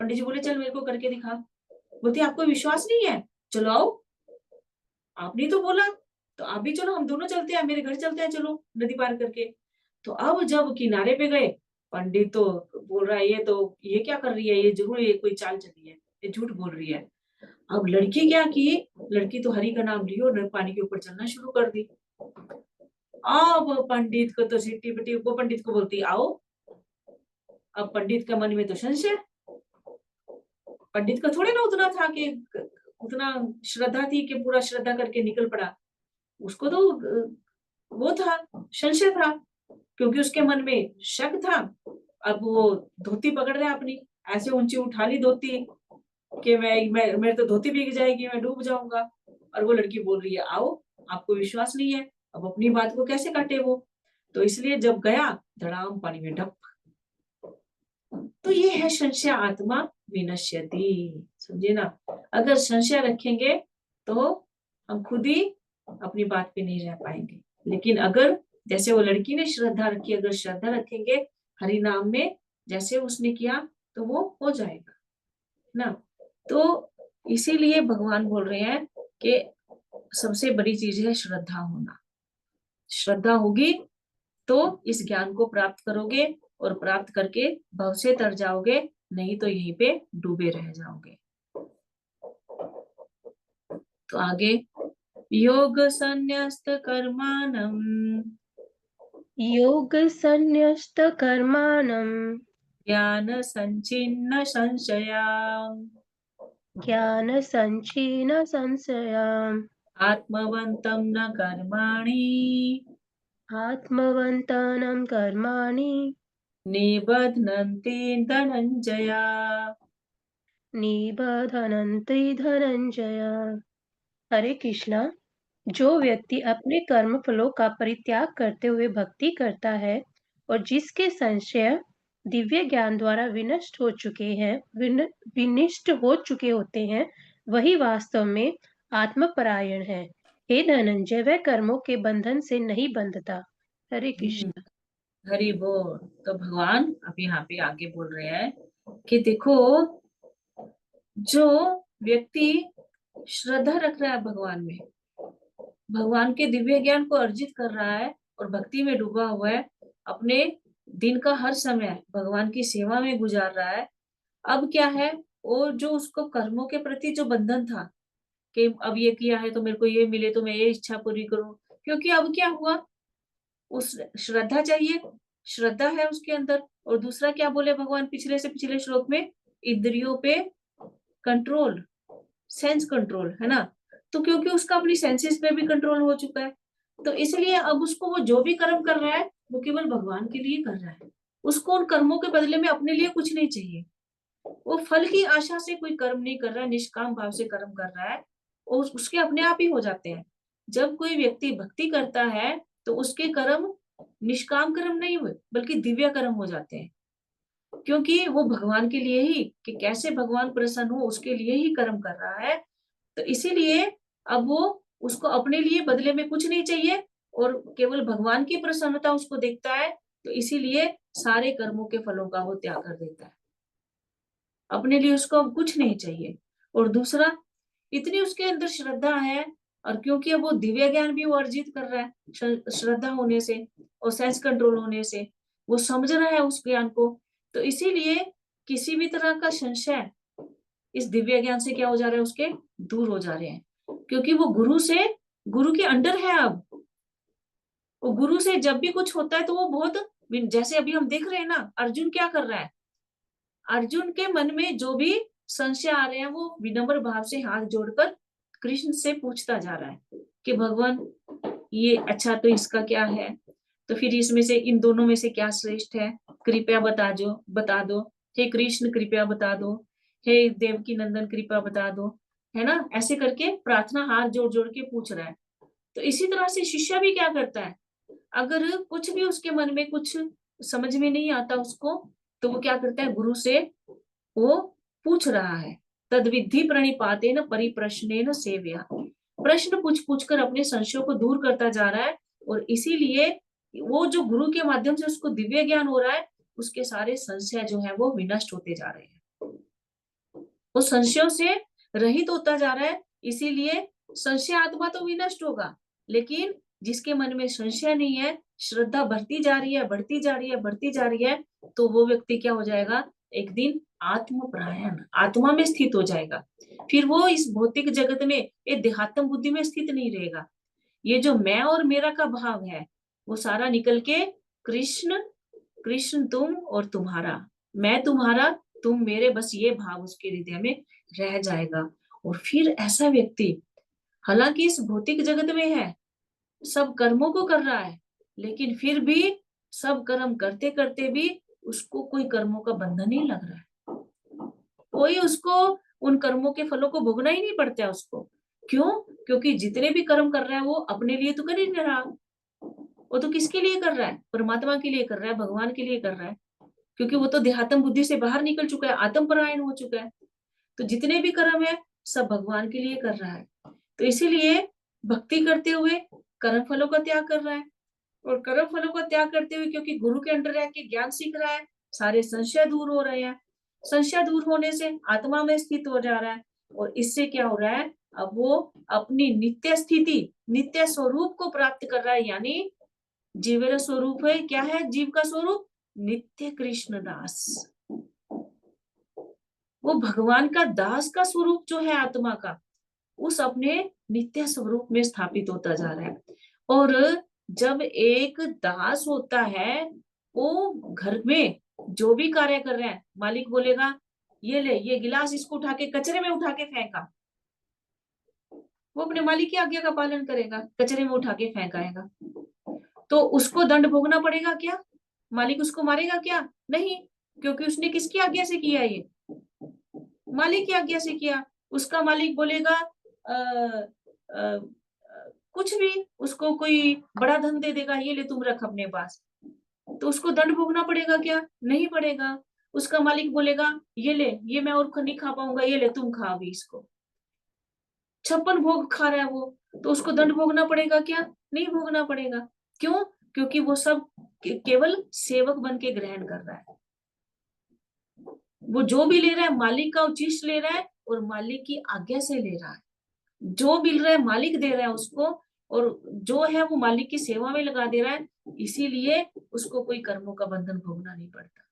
पंडित जी बोले चल मेरे को करके दिखा। बोलती आपको विश्वास नहीं है? चलो आओ, आपने तो बोला, तो आप भी चलो, हम दोनों चलते हैं, मेरे घर चलते हैं, चलो नदी पार करके। तो अब जब किनारे पे गए, पंडित तो बोल रहा है ये क्या कर रही है, ये जरूर ये कोई चाल चली है, ये झूठ बोल रही है। अब लड़की क्या की, लड़की तो हरि का नाम लियो और पानी के ऊपर चलना शुरू कर दी। अब पंडित को तो सिट्टी पिटी, वो पंडित को बोलती आओ। अब पंडित का मन में तो संशय, पंडित का थोड़े ना उतना था कि उतना श्रद्धा थी कि पूरा श्रद्धा करके निकल पड़ा। उसको तो वो था, संशय था, क्योंकि उसके मन में शक था। अब वो धोती पकड़ रहा है अपनी, ऐसे ऊंची उठा ली धोती कि मैं मेरे तो धोती भीग जाएगी, मैं डूब जाऊंगा। और वो लड़की बोल रही है आओ, आपको विश्वास नहीं है, अब अपनी बात को कैसे काटे वो। तो इसलिए जब गया, धड़ाम पानी में डप। तो ये है संशय आत्मा विनश्यति, समझे ना। अगर संशय रखेंगे तो हम खुद ही अपनी बात पे नहीं रह पाएंगे। लेकिन अगर जैसे वो लड़की ने श्रद्धा रखी, अगर श्रद्धा रखेंगे हरि नाम में, जैसे उसने किया, तो वो हो जाएगा ना। तो इसीलिए भगवान बोल रहे हैं कि सबसे बड़ी चीज है श्रद्धा होना। श्रद्धा होगी तो इस ज्ञान को प्राप्त करोगे, और प्राप्त करके भव से तर जाओगे, नहीं तो यहीं पे डूबे रह जाओगे। तो आगे, योग संन्यस्त कर्माणम, योग संन्यस्त कर्माणम, ज्ञान संचिन्न संशया, ज्ञान संचीन संशयाम, आत्मवन्तं न कर्माणि आत्मवन्तनं कर्माणि निबध्नन्ति धनञ्जया। निबध्नन्ति धनंजय। हरे कृष्णा। जो व्यक्ति अपने कर्म फलों का परित्याग करते हुए भक्ति करता है और जिसके संशय दिव्य ज्ञान द्वारा विनिष्ट हो चुके होते हैं, वही वास्तव में आत्मपरायण है। हे धनंजय, वह कर्मों के बंधन से नहीं बंधता। हरे कृष्ण। हरि बोल। तो भगवान अब यहाँ पे आगे बोल रहे हैं कि देखो, जो व्यक्ति श्रद्धा रख रहा है भगवान में, भगवान के दिव्य ज्ञान को अर्जित कर रहा है और भक्ति में डूबा हुआ है, अपने दिन का हर समय भगवान की सेवा में गुजार रहा है। अब क्या है, और जो उसको कर्मों के प्रति जो बंधन था कि अब ये किया है तो मेरे को ये मिले, तो मैं ये इच्छा पूरी करूं, क्योंकि अब क्या हुआ, उस श्रद्धा चाहिए, श्रद्धा है उसके अंदर। और दूसरा क्या बोले भगवान पिछले से पिछले श्लोक में, इंद्रियों पे कंट्रोल, सेंस कंट्रोल, है ना। तो क्योंकि उसका अपनी सेंसेस पे भी कंट्रोल हो चुका है, तो इसलिए अब उसको वो जो भी कर्म कर रहा है वो केवल भगवान के लिए कर रहा है। उसको उन कर्मों के बदले में अपने लिए कुछ नहीं चाहिए। वो फल की आशा से कोई कर्म नहीं कर रहा है, निष्काम भाव से कर्म कर रहा है, और उसके अपने आप ही हो जाते हैं। जब कोई व्यक्ति भक्ति करता है तो उसके कर्म निष्काम कर्म नहीं हुए, बल्कि दिव्य कर्म हो जाते हैं, क्योंकि वो भगवान के लिए ही, कि कैसे भगवान प्रसन्न हो उसके लिए ही कर्म कर रहा है। तो इसीलिए अब वो, उसको अपने लिए बदले में कुछ नहीं चाहिए, और केवल भगवान की प्रसन्नता उसको देखता है। तो इसीलिए सारे कर्मों के फलों का वो त्याग कर देता है, अपने लिए उसको अब कुछ नहीं चाहिए। और दूसरा, इतनी उसके अंदर श्रद्धा है, और क्योंकि अब वो दिव्य ज्ञान भी वो अर्जित कर रहा है श्रद्धा होने से और सेंस कंट्रोल होने से, वो समझ रहा है उस ज्ञान को। तो इसीलिए किसी भी तरह का संशय इस दिव्य ज्ञान से क्या हो जा रहा है, उसके दूर हो जा रहे हैं, क्योंकि वो गुरु के अंडर है। अब वो गुरु से जब भी कुछ होता है तो वो बहुत, जैसे अभी हम देख रहे हैं ना, अर्जुन क्या कर रहा है, अर्जुन के मन में जो भी संशय आ रहे हैं वो विनम्र भाव से हाथ जोड़कर कृष्ण से पूछता जा रहा है कि भगवान ये अच्छा, तो इसका क्या है, तो फिर इसमें से इन दोनों में से क्या श्रेष्ठ है, कृपया बता दो, हे कृष्ण कृपया बता दो, हे देवकी नंदन कृपया बता दो, है ना। ऐसे करके प्रार्थना हाथ जोड़ जोड़ के पूछ रहा है। तो इसी तरह से शिष्य भी क्या करता है, अगर कुछ भी उसके मन में कुछ समझ में नहीं आता उसको, तो वो क्या करता है, गुरु से वो पूछ रहा है। तद विधि प्रणिपातेन परिप्रश्नेन सेव्या, प्रश्न पूछ पूछ कर अपने संशयों को दूर करता जा रहा है। और इसीलिए वो जो गुरु के माध्यम से उसको दिव्य ज्ञान हो रहा है, उसके सारे संशय जो है वो विनष्ट होते जा रहे हैं, वो संशयों से रहित होता जा रहा है। इसीलिए संशय आत्मा तो विनष्ट होगा, लेकिन जिसके मन में संशय नहीं है, श्रद्धा बढ़ती जा रही है, बढ़ती जा रही है, बढ़ती जा रही है, तो वो व्यक्ति क्या हो जाएगा, एक दिन आत्मपरायण, आत्मा में स्थित हो जाएगा। फिर वो इस भौतिक जगत में, ये देहात्म बुद्धि में स्थित नहीं रहेगा। ये जो मैं और मेरा का भाव है, वो सारा निकल के कृष्ण, कृष्ण तुम और तुम्हारा, मैं तुम्हारा तुम मेरे, बस ये भाव उसके हृदय में रह जाएगा। और फिर ऐसा व्यक्ति, हालांकि इस भौतिक जगत में है, सब कर्मों को कर रहा है, लेकिन फिर भी सब कर्म करते करते भी उसको कोई कर्मों का बंधन नहीं लग रहा है, कोई उसको उन कर्मों के फलों को भोगना ही नहीं पड़ता है उसको। क्यों? क्योंकि जितने भी कर्म कर रहा है वो अपने लिए तो कर ही नहीं रहा, वो तो किसके लिए कर रहा है, परमात्मा के लिए कर रहा है, भगवान के लिए कर रहा है, क्योंकि वो तो देहात्म बुद्धि से बाहर निकल चुका है, आत्मपरायण हो चुका है। तो जितने भी कर्म है सब भगवान के लिए कर रहा है। तो इसीलिए भक्ति करते हुए कर्म फलों का त्याग कर रहा है, और कर्म फलों का त्याग करते हुए क्योंकि गुरु के अंडर रह के ज्ञान सीख रहा है, सारे संशय दूर हो रहे हैं। संशय दूर होने से आत्मा में स्थित हो जा रहा है, और इससे क्या हो रहा है, अब वो अपनी नित्य स्थिति, नित्य स्वरूप को प्राप्त कर रहा है। यानी जीवेर स्वरूप है, क्या है जीव का स्वरूप, नित्य कृष्ण दास, वो भगवान का दास का स्वरूप जो है आत्मा का, उस अपने नित्य स्वरूप में स्थापित होता जा रहा है। और जब एक दास होता है, वो घर में जो भी कार्य कर रहा है, मालिक बोलेगा ये ले, ये गिलास इसको उठा के कचरे में उठा के फेंका, वो अपने मालिक की आज्ञा का पालन करेगा, कचरे में उठा के फेंक आएगा। तो उसको दंड भोगना पड़ेगा क्या, मालिक उसको मारेगा क्या? नहीं, क्योंकि उसने किसकी आज्ञा से किया, ये मालिक की आज्ञा से किया। उसका मालिक बोलेगा आ, आ, कुछ भी, उसको कोई बड़ा धन दे देगा, ये ले तुम रख अपने पास, तो उसको दंड भोगना पड़ेगा क्या? नहीं पड़ेगा। उसका मालिक बोलेगा ये ले, ये मैं और नहीं खा पाऊंगा, ये ले तुम खा अभी इसको, 56 भोग खा रहा है वो, तो उसको दंड भोगना पड़ेगा क्या? नहीं भोगना पड़ेगा। क्यों? क्योंकि वो सब केवल सेवक बन के ग्रहण कर रहा है। वो जो भी ले रहा है मालिक का उचिष्ट ले रहा है, और मालिक की आज्ञा से ले रहा है। जो मिल रहा है मालिक दे रहा है उसको, और जो है वो मालिक की सेवा में लगा दे रहा है, इसीलिए उसको कोई कर्मों का बंधन भोगना नहीं पड़ता।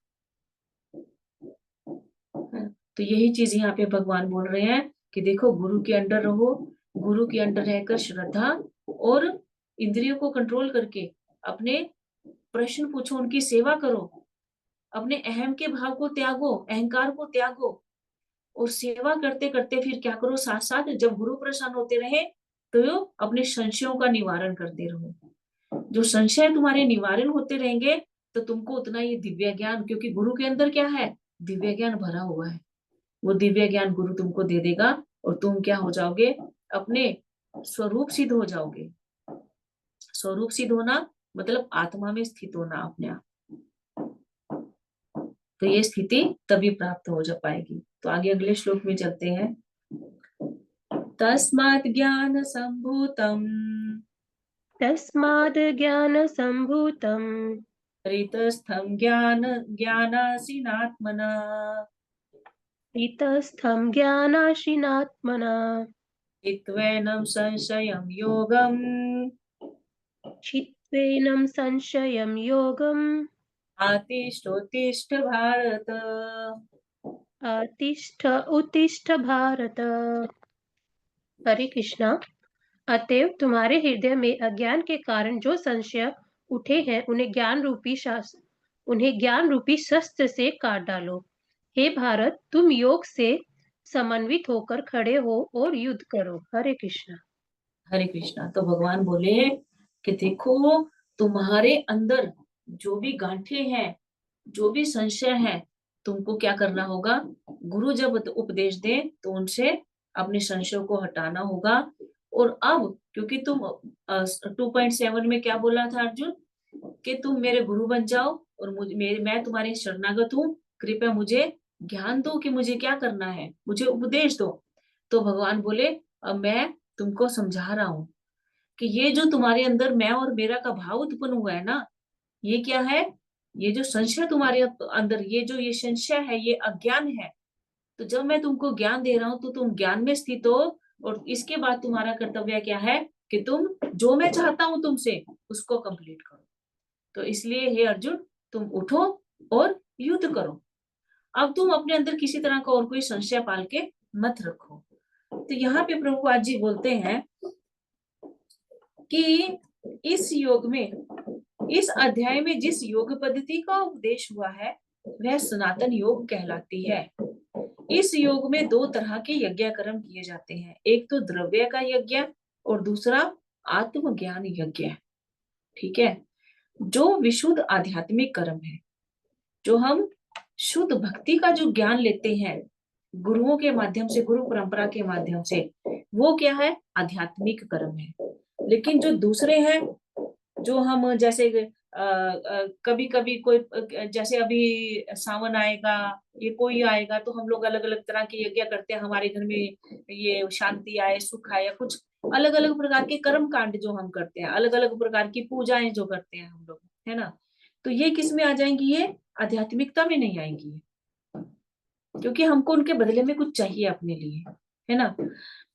तो यही चीज यहाँ पे भगवान बोल रहे हैं कि देखो, गुरु के अंडर रहो, गुरु के अंडर रहकर श्रद्धा और इंद्रियों को कंट्रोल करके अपने प्रश्न पूछो, उनकी सेवा करो, अपने अहम के भाव को त्यागो, अहंकार को त्यागो, और सेवा करते करते फिर क्या करो, साथ साथ जब गुरु प्रसन्न होते रहे तो अपने संशयों का निवारण करते रहो। जो संशय तुम्हारे निवारण होते रहेंगे तो तुमको उतना ये दिव्य ज्ञान, क्योंकि गुरु के अंदर क्या है, दिव्य ज्ञान भरा हुआ है, वो दिव्य ज्ञान गुरु तुमको दे देगा, और तुम क्या हो जाओगे, अपने स्वरूप सिद्ध हो जाओगे। स्वरूप सिद्ध होना मतलब आत्मा में स्थित होना अपने आप। तो ये स्थिति तभी प्राप्त हो जा पाएगी। तो आगे अगले श्लोक में चलते हैं। तस्मात् ज्ञान संभूतम, तस्माद् ज्ञानसम्भूतम् रितस्थं ज्ञानासीनात्मना, इतस्थं ज्ञानाशिनात्मना चित्त्वेनं संशयं योगम्, चित्तेनं संशयं योगम् आतिष्ठोत्तिष्ठ भारत। अतिष्ठ उत्तिष्ठ भारत। हरे कृष्णा। अतएव तुम्हारे हृदय में अज्ञान के कारण जो संशय उठे हैं, उन्हें ज्ञान रूपी शस्त्र से काट डालो। हे भारत, तुम योग से समन्वित होकर खड़े हो और युद्ध करो। हरे कृष्णा। हरे कृष्णा। तो भगवान बोले कि देखो, तुम्हारे अंदर जो भी गांठे हैं, जो भी संशय है, तुमको क्या करना होगा, गुरु जब उपदेश दे तो उनसे अपने संशयों को हटाना होगा। और अब क्योंकि तुम 2.7 में क्या बोला था अर्जुन, कि तुम मेरे गुरु बन जाओ, और मैं तुम्हारे शरणागत हूँ, कृपया मुझे ज्ञान दो कि मुझे क्या करना है, मुझे उपदेश दो। तो भगवान बोले अब मैं तुमको समझा रहा हूँ कि ये जो तुम्हारे अंदर मैं और मेरा का भाव उत्पन्न हुआ है ना, ये क्या है, ये जो संशय तुम्हारे अंदर, ये जो ये संशय है, ये अज्ञान है। तो जब मैं तुमको ज्ञान दे रहा हूँ तो तुम ज्ञान में स्थित हो, और इसके बाद तुम्हारा कर्तव्य क्या है कि तुम जो मैं चाहता हूं तुमसे उसको कंप्लीट करो। तो इसलिए हे अर्जुन, तुम उठो और युद्ध करो। अब तुम अपने अंदर किसी तरह का और कोई संशय पाल के मत रखो। तो यहाँ पे प्रभुपाद जी बोलते हैं कि इस योग में, इस अध्याय में जिस योग पद्धति का उपदेश हुआ है वह सनातन योग कहलाती है। इस योग में दो तरह के यज्ञ कर्म किए जाते हैं, एक तो द्रव्य का यज्ञ और दूसरा आत्मज्ञान यज्ञ। ठीक है, जो विशुद्ध आध्यात्मिक कर्म है, जो हम शुद्ध भक्ति का जो ज्ञान लेते हैं गुरुओं के माध्यम से, गुरु परंपरा के माध्यम से, वो क्या है, आध्यात्मिक कर्म है। लेकिन जो दूसरे हैं, जो हम जैसे कभी कभी कोई, जैसे अभी सावन आएगा, ये कोई आएगा तो हम लोग अलग अलग तरह के यज्ञ करते हैं, हमारे घर में ये शांति आए, सुख आए, कुछ अलग अलग प्रकार के कर्म कांड जो हम करते हैं, अलग अलग प्रकार की पूजाएं जो करते हैं हम लोग, है ना। तो ये किस में आ जाएंगी, ये आध्यात्मिकता में नहीं आएंगी, क्योंकि हमको उनके बदले में कुछ चाहिए अपने लिए, है ना।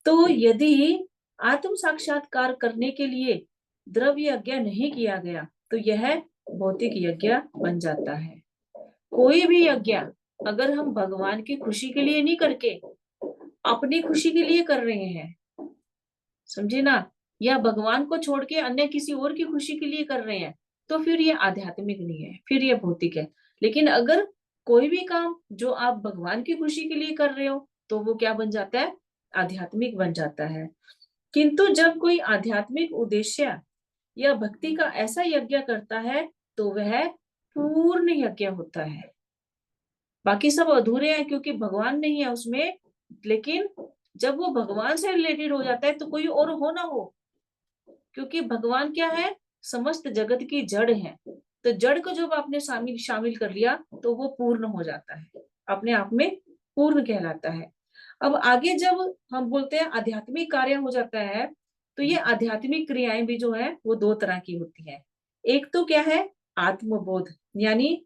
तो यदि आत्म साक्षात्कार करने के लिए द्रव्य यज्ञ नहीं किया गया तो यह भौतिक यज्ञ बन जाता है। कोई भी यज्ञ अगर हम भगवान की खुशी के लिए नहीं करके अपनी खुशी के लिए कर रहे हैं, समझे ना, या भगवान को छोड़ के अन्य किसी और की खुशी के लिए कर रहे हैं, तो फिर ये आध्यात्मिक नहीं है, फिर ये भौतिक है। लेकिन अगर कोई भी काम जो आप भगवान की खुशी के लिए कर रहे हो तो वो क्या बन जाता है, आध्यात्मिक बन जाता है। किंतु जब कोई आध्यात्मिक उद्देश्य या भक्ति का ऐसा यज्ञ करता है तो वह पूर्ण यज्ञ होता है। बाकी सब अधूरे हैं क्योंकि भगवान नहीं है उसमें, लेकिन जब वो भगवान से रिलेटेड हो जाता है तो कोई और हो ना हो, क्योंकि भगवान क्या है, समस्त जगत की जड़ है। तो जड़ को जब आपने शामिल शामिल कर लिया तो वो पूर्ण हो जाता है, अपने आप में पूर्ण कहलाता है। अब आगे जब हम बोलते हैं आध्यात्मिक कार्य हो जाता है, तो ये आध्यात्मिक क्रियाएं भी जो है वो दो तरह की होती है। एक तो क्या है, आत्मबोध, यानी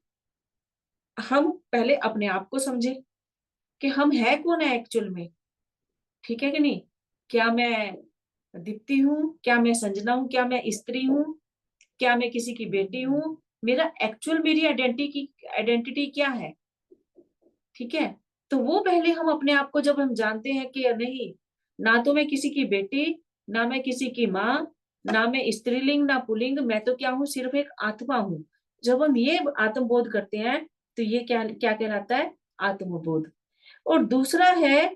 हम पहले अपने आप को समझे कि हम है कौन है एक्चुअल में, ठीक है कि नहीं। क्या मैं दीप्ति हूँ, क्या मैं संजना हूँ, क्या मैं स्त्री हूँ, क्या मैं किसी की बेटी हूँ, मेरा एक्चुअल मेरी आइडेंटिटी क्या है, ठीक है। तो वो पहले हम अपने आप को जब हम जानते हैं कि नहीं, ना तो मैं किसी की बेटी, ना मैं किसी की माँ, ना मैं स्त्रीलिंग ना पुल्लिंग, मैं तो क्या हूँ, सिर्फ एक आत्मा हूँ। जब हम ये आत्मबोध करते हैं तो ये क्या क्या कहलाता है, आत्मबोध। और दूसरा है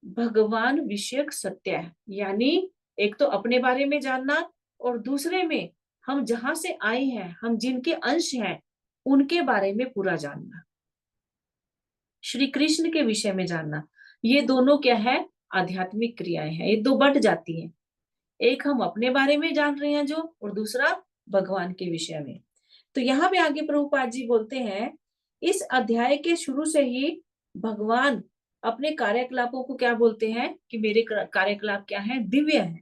भगवान विषयक सत्य, यानी एक तो अपने बारे में जानना और दूसरे में हम जहां से आए हैं, हम जिनके अंश हैं उनके बारे में पूरा जानना, श्री कृष्ण के विषय में जानना। ये दोनों क्या है, आध्यात्मिक क्रियाएं हैं। ये दो बट जाती हैं, एक हम अपने बारे में जान रहे हैं जो, और दूसरा भगवान के विषय में। तो यहाँ पे आगे प्रभुपाद जी बोलते हैं, इस अध्याय के शुरू से ही भगवान अपने कार्यकलापों को क्या बोलते हैं कि मेरे कार्यकलाप क्या है, दिव्य है।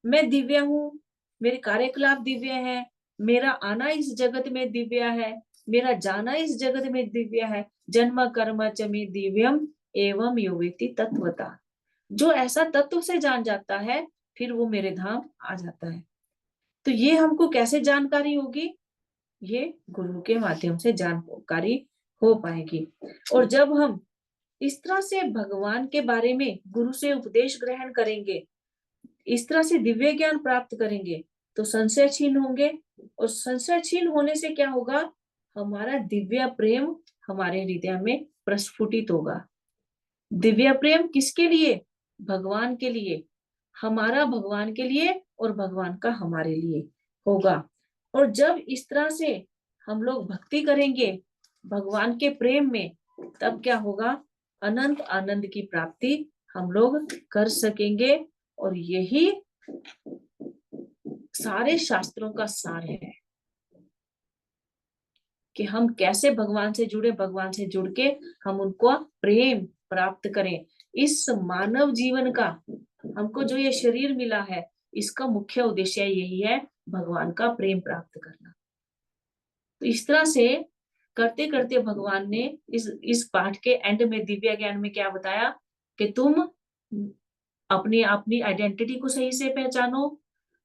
मैं दिव्य हूँ, मेरे कार्यकलाप दिव्य है, मेरा आना इस जगत में दिव्य है, मेरा जाना इस जगत में दिव्य है। जन्म कर्म च मे दिव्यम एवं यो वेत्ति तत्वता। जो ऐसा तत्व से जान जाता है फिर वो मेरे धाम आ जाता है। तो ये हमको कैसे जानकारी होगी, ये गुरु के माध्यम से जानकारी हो पाएगी। और जब हम इस तरह से भगवान के बारे में गुरु से उपदेश ग्रहण करेंगे, इस तरह से दिव्य ज्ञान प्राप्त करेंगे, तो संशय छीन होंगे। और संशय छीन होने से क्या होगा, हमारा दिव्य प्रेम हमारे हृदय में प्रस्फुटित होगा। दिव्य प्रेम किसके लिए, भगवान के लिए, हमारा भगवान के लिए और भगवान का हमारे लिए होगा। और जब इस तरह से हम लोग भक्ति करेंगे भगवान के प्रेम में, तब क्या होगा, अनंत आनंद की प्राप्ति हम लोग कर सकेंगे। और यही सारे शास्त्रों का सार है कि हम कैसे भगवान से जुड़े, भगवान से जुड़ के हम उनको प्रेम प्राप्त करें। इस मानव जीवन का हमको जो ये शरीर मिला है, इसका मुख्य उद्देश्य यही है, भगवान का प्रेम प्राप्त करना। तो इस तरह से करते करते भगवान ने इस पाठ के एंड में दिव्य ज्ञान में क्या बताया कि तुम अपनी अपनी आइडेंटिटी को सही से पहचानो,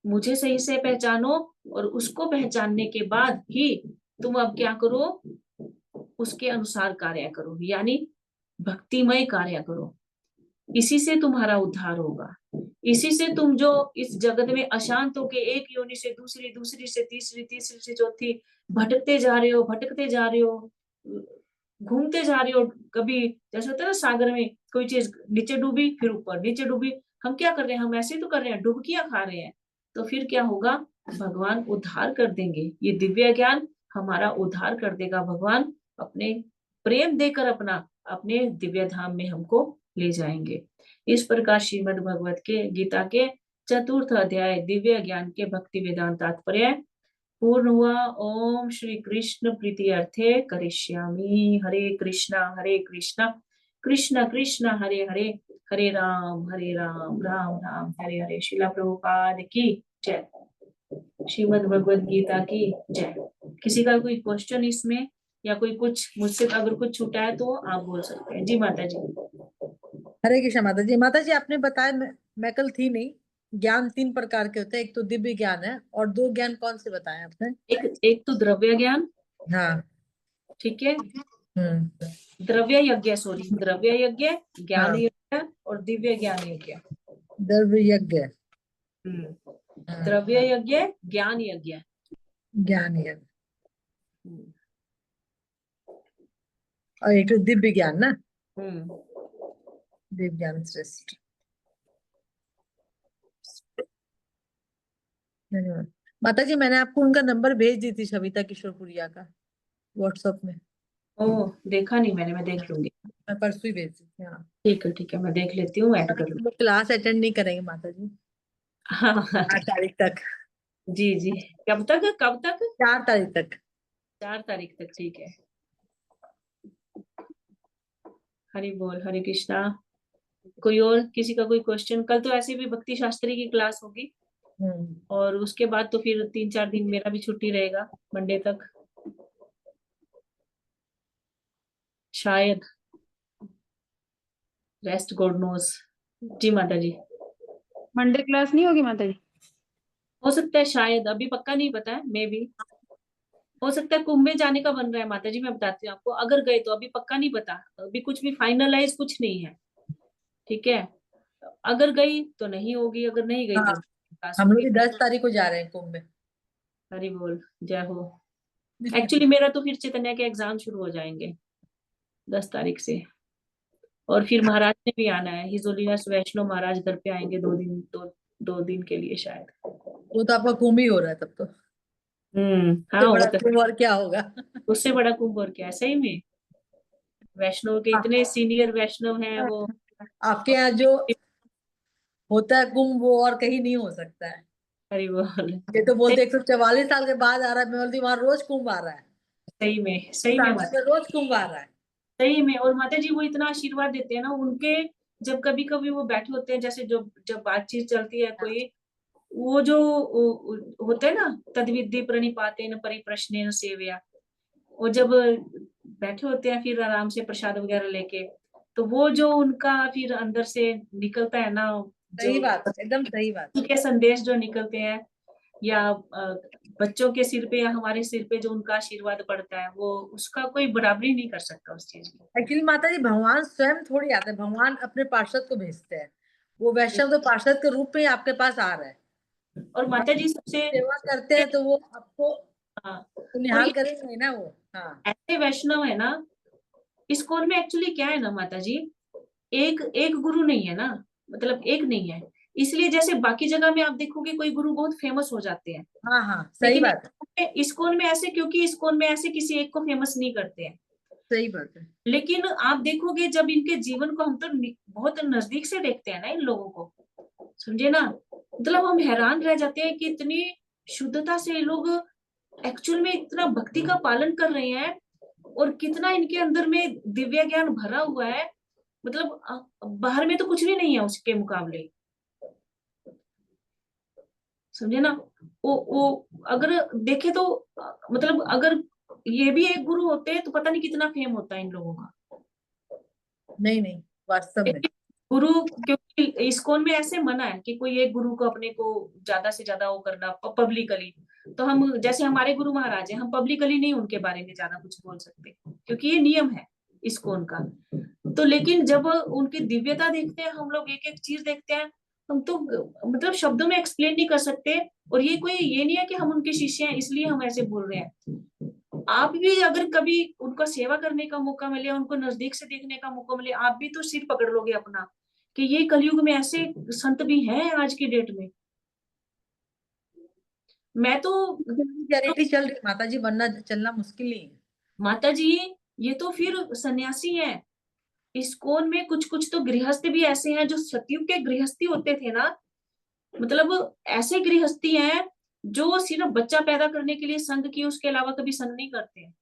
मुझे सही से पहचानो, और उसको पहचानने के बाद ही तुम अब क्या करो, उसके अनुसार कार्य करो, यानी भक्तिमय कार्य करो। इसी से तुम्हारा उद्धार होगा। इसी से तुम जो इस जगत में अशांत होके एक योनि से दूसरी, दूसरी से तीसरी, तीसरी से चौथी भटकते जा रहे हो, भटकते जा रहे हो, घूमते जा रहे हो। कभी जैसे होता है ना, सागर में कोई चीज नीचे डूबी फिर ऊपर, नीचे डूबी, हम क्या कर रहे हैं, हम ऐसे ही तो कर रहे हैं, डुबकियां खा रहे हैं। तो फिर क्या होगा, भगवान उद्धार कर देंगे। ये दिव्य ज्ञान हमारा उद्धार कर देगा। भगवान अपने प्रेम देकर अपना अपने दिव्य धाम में हमको ले जाएंगे। इस प्रकार श्रीमद् भगवत के गीता के चतुर्थ अध्याय दिव्य ज्ञान के भक्ति वेदांत तात्पर्य पूर्ण हुआ। ओम श्री कृष्ण प्रीति अर्थे करिष्यामि। हरे कृष्णा कृष्ण कृष्ण हरे हरे, हरे राम राम राम हरे हरे। शिला प्रभुपाद की जय। श्रीमद् भगवद गीता की जय। किसी का कोई क्वेश्चन इसमें, या कोई कुछ मुझसे अगर कुछ छूटा है तो आप बोल सकते हैं। जी माता जी। हरे कृष्ण माता जी। माता जी आपने बताया, मैं कल थी नहीं, ज्ञान 3 प्रकार के होते हैं। एक तो दिव्य ज्ञान है, और 2 ज्ञान कौन से बताए आपने? एक तो द्रव्य ज्ञान, हाँ। ठीक है, हम्म। द्रव्य यज्ञ, ज्ञान हाँ। यज्ञ और दिव्य ज्ञान यज्ञ। द्रव्य यज्ञ। हाँ। द्रव्य यज्ञ, ज्ञान यज्ञ। ज्ञान यज्ञ। और एक तो दिव्य ज्ञान ना। दिव्य ज्ञान श्रेष्ठ। धन्यवाद माता जी। मैंने आपको उनका नंबर भेज दी थी, सविता किशोरपुरिया का, व्हाट्सएप में। ओह, देखा नहीं मैंने, मैं देख लूंगी। मैं परसों ही भेज दी थी। हाँ। ठीक है, मैं देख लेती हूँ, ऐड कर लूंगी। क्लास अटेंड नहीं करेंगे माता जी। हाँ हाँ, 8 तारीख तक। जी जी। कब तक, कब तक? 4 तारीख तक। 4 तारीख तक, ठीक है। हरि बोल, हरे कृष्णा। कोई और, किसी का कोई क्वेश्चन? कल तो ऐसे भी भक्ति शास्त्री की क्लास होगी, और उसके बाद तो फिर 3-4 दिन मेरा भी छुट्टी रहेगा, मंडे तक शायद। Rest God knows. जी माता जी। मंडे क्लास नहीं होगी माता जी? हो सकता है, शायद, अभी पक्का नहीं पता है, मे भी हो सकता है। कुंभ में जाने का बन रहा है माता जी, मैं बताती हूँ आपको। अगर गए तो, अभी पक्का नहीं पता, अभी कुछ भी फाइनलाइज कुछ नहीं है, ठीक है। अगर गई तो नहीं होगी, अगर नहीं गई हाँ, तो क्लास हम लोग होगी। भी 10 तारीख को जा रहे हैं कुंभ में। हरि बोल, जय हो। एक्चुअली मेरा तो फिर चैतन्य के एग्जाम शुरू हो जाएंगे 10 तारीख से, और फिर महाराज ने भी आना है। हिज होलीनेस वैष्णव महाराज घर पे आएंगे 2 दिन, 2 दिन के लिए शायद। वो तो आपका कुंभ ही हो रहा है तब तो। हाँ, उससे वो बड़ा तो कुंभ और क्या होगा। उससे बड़ा कुंभ और क्या है, सही में। वैष्णव के इतने सीनियर वैष्णव हैं वो। आपके यहाँ जो होता है कुंभ, वो और कहीं नहीं हो सकता है। हरि बोल। ये तो बोलते 144 साल के बाद आ रहा है। मैं बोलती वहां रोज कुंभ आ रहा है। सही में सागर में रोज कुंभ आ रहा है। सही में। और माता जी वो इतना आशीर्वाद देते हैं ना उनके, जब कभी कभी वो बैठे होते हैं, जैसे जो जब बातचीत चलती है कोई, वो जो होता है ना, तद्विद्धि प्रणिपातेन परिप्रश्नेन सेवया, वो जब बैठे होते हैं फिर आराम से प्रसाद वगैरह लेके, तो वो जो उनका फिर अंदर से निकलता है ना, सही जो बात, एकदम सही बात। उनके संदेश जो निकलते हैं, या बच्चों के सिर पे या हमारे सिर पे जो उनका आशीर्वाद पड़ता है, वो उसका कोई बराबरी नहीं कर सकता उस चीज की। एक्चुअली माता जी भगवान स्वयं थोड़ी आते हैं, भगवान अपने पार्षद को भेजते हैं। वो वैष्णव तो पार्षद के रूप में ही आपके पास आ रहा है। और माता जी सबसे सेवा करते हैं तो वो आपको हाँ, तो और निहाल ये करेंगे ना वो। हाँ। ऐसे वैष्णव है ना, इस कौन में एक्चुअली क्या है ना माता जी, एक एक गुरु नहीं है ना, मतलब एक नहीं है। इसलिए जैसे बाकी जगह में आप देखोगे कोई गुरु बहुत फेमस हो जाते हैं, हाँ हाँ, सही लेकिन बात है। इस्कॉन में ऐसे, क्योंकि इस्कॉन में ऐसे किसी एक को फेमस नहीं करते हैं। सही बात है। लेकिन आप देखोगे जब इनके जीवन को हम तो बहुत नजदीक से देखते हैं ना इन लोगों को, समझे ना, मतलब हम हैरान रह जाते हैं कि इतनी शुद्धता से ये लोग एक्चुअल में इतना भक्ति का पालन कर रहे हैं, और कितना इनके अंदर में दिव्य ज्ञान भरा हुआ है। मतलब बाहर में तो कुछ भी नहीं है उसके मुकाबले, समझे ना। वो अगर देखे तो मतलब अगर ये भी एक गुरु होते हैं तो पता नहीं कितना फेम होता है इन लोगों का। नहीं नहीं, वास्तव में। गुरु, क्योंकि इस्कॉन में ऐसे मना है कि कोई एक गुरु को अपने को ज्यादा से ज्यादा वो करना पब्लिकली। तो हम, जैसे हमारे गुरु महाराज हैं, हम पब्लिकली नहीं उनके बारे में ज्यादा कुछ बोल सकते, क्योंकि ये नियम है इस्कॉन का। तो लेकिन जब उनकी दिव्यता देखते हैं हम लोग, एक एक चीज देखते हैं, हम तो मतलब शब्दों में एक्सप्लेन नहीं कर सकते। और ये कोई ये नहीं है कि हम उनके शिष्य हैं इसलिए हम ऐसे बोल रहे हैं। आप भी अगर कभी उनका सेवा करने का मौका मिले, उनको नजदीक से देखने का मौका मिले, आप भी तो सिर पकड़ लोगे अपना कि ये कलयुग में ऐसे संत भी हैं आज की डेट में। मैं तो चैरिटी चल रही है माता जी, वरना चलना मुश्किल ही है। माता जी, ये तो फिर सन्यासी हैं। इस्कॉन में कुछ कुछ तो गृहस्थ भी ऐसे हैं जो सतयुग के गृहस्थी होते थे ना, मतलब ऐसे गृहस्थी हैं जो सिर्फ बच्चा पैदा करने के लिए संग की, उसके अलावा कभी संग नहीं करते हैं।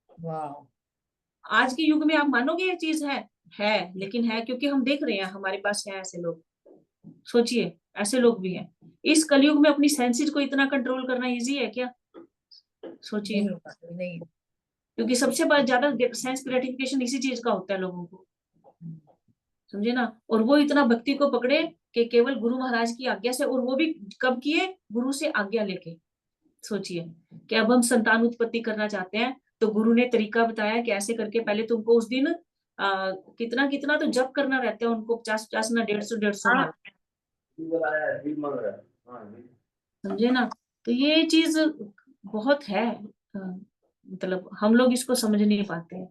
वाह। आज के युग में आप मानोगे ये चीज है, लेकिन है क्योंकि हम देख रहे हैं, हमारे पास है ऐसे लोग। सोचिए, ऐसे लोग भी हैं। इस कलयुग में अपनी सेंसेस को इतना कंट्रोल करना इजी है क्या? सोचिए, नहीं होगा, नहीं। क्योंकि सबसे ज्यादा सेंस ग्रेटिफिकेशन इसी चीज का होता है लोगों को, समझे ना। और वो इतना भक्ति को पकड़े कि केवल गुरु महाराज की आज्ञा से, और वो भी कब किए? गुरु से आज्ञा लेके। सोचिए कि अब हम संतान उत्पत्ति करना चाहते हैं, तो गुरु ने तरीका बताया कि ऐसे करके पहले तुमको उस दिन कितना कितना तो जप करना रहता है उनको, 50-50 ना 150 माला, समझे ना। तो ये चीज बहुत है, मतलब हम लोग इसको समझ नहीं पाते हैं।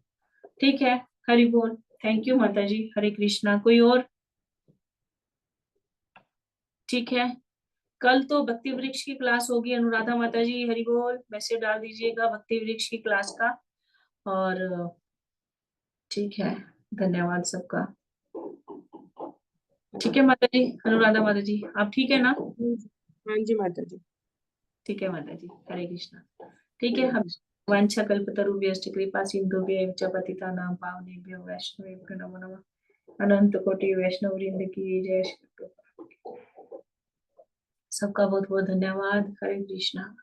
ठीक है, हरि बोल। थैंक यू माता जी, हरे कृष्णा। कोई और? ठीक है, कल तो भक्ति वृक्ष की क्लास होगी। अनुराधा माता जी, हरि बोल, मैसेज डाल दीजिएगा भक्ति वृक्ष की क्लास का। और ठीक है, धन्यवाद सबका। ठीक है माता जी, अनुराधा माता जी, आप ठीक है ना? हाँ जी माता जी। ठीक है माता जी, हरे कृष्णा। ठीक है, हम वांछा कल्पतरुभ्यश्च कृपा सिंधुभ्यैव च पतितानां पावनेभ्यो वैष्णवेभ्यो नमो नमः। अनंत कोटि वैष्णव वृंद की जय। श्री प्रभुपाद। सबका बहुत बहुत धन्यवाद। हरे कृष्णा।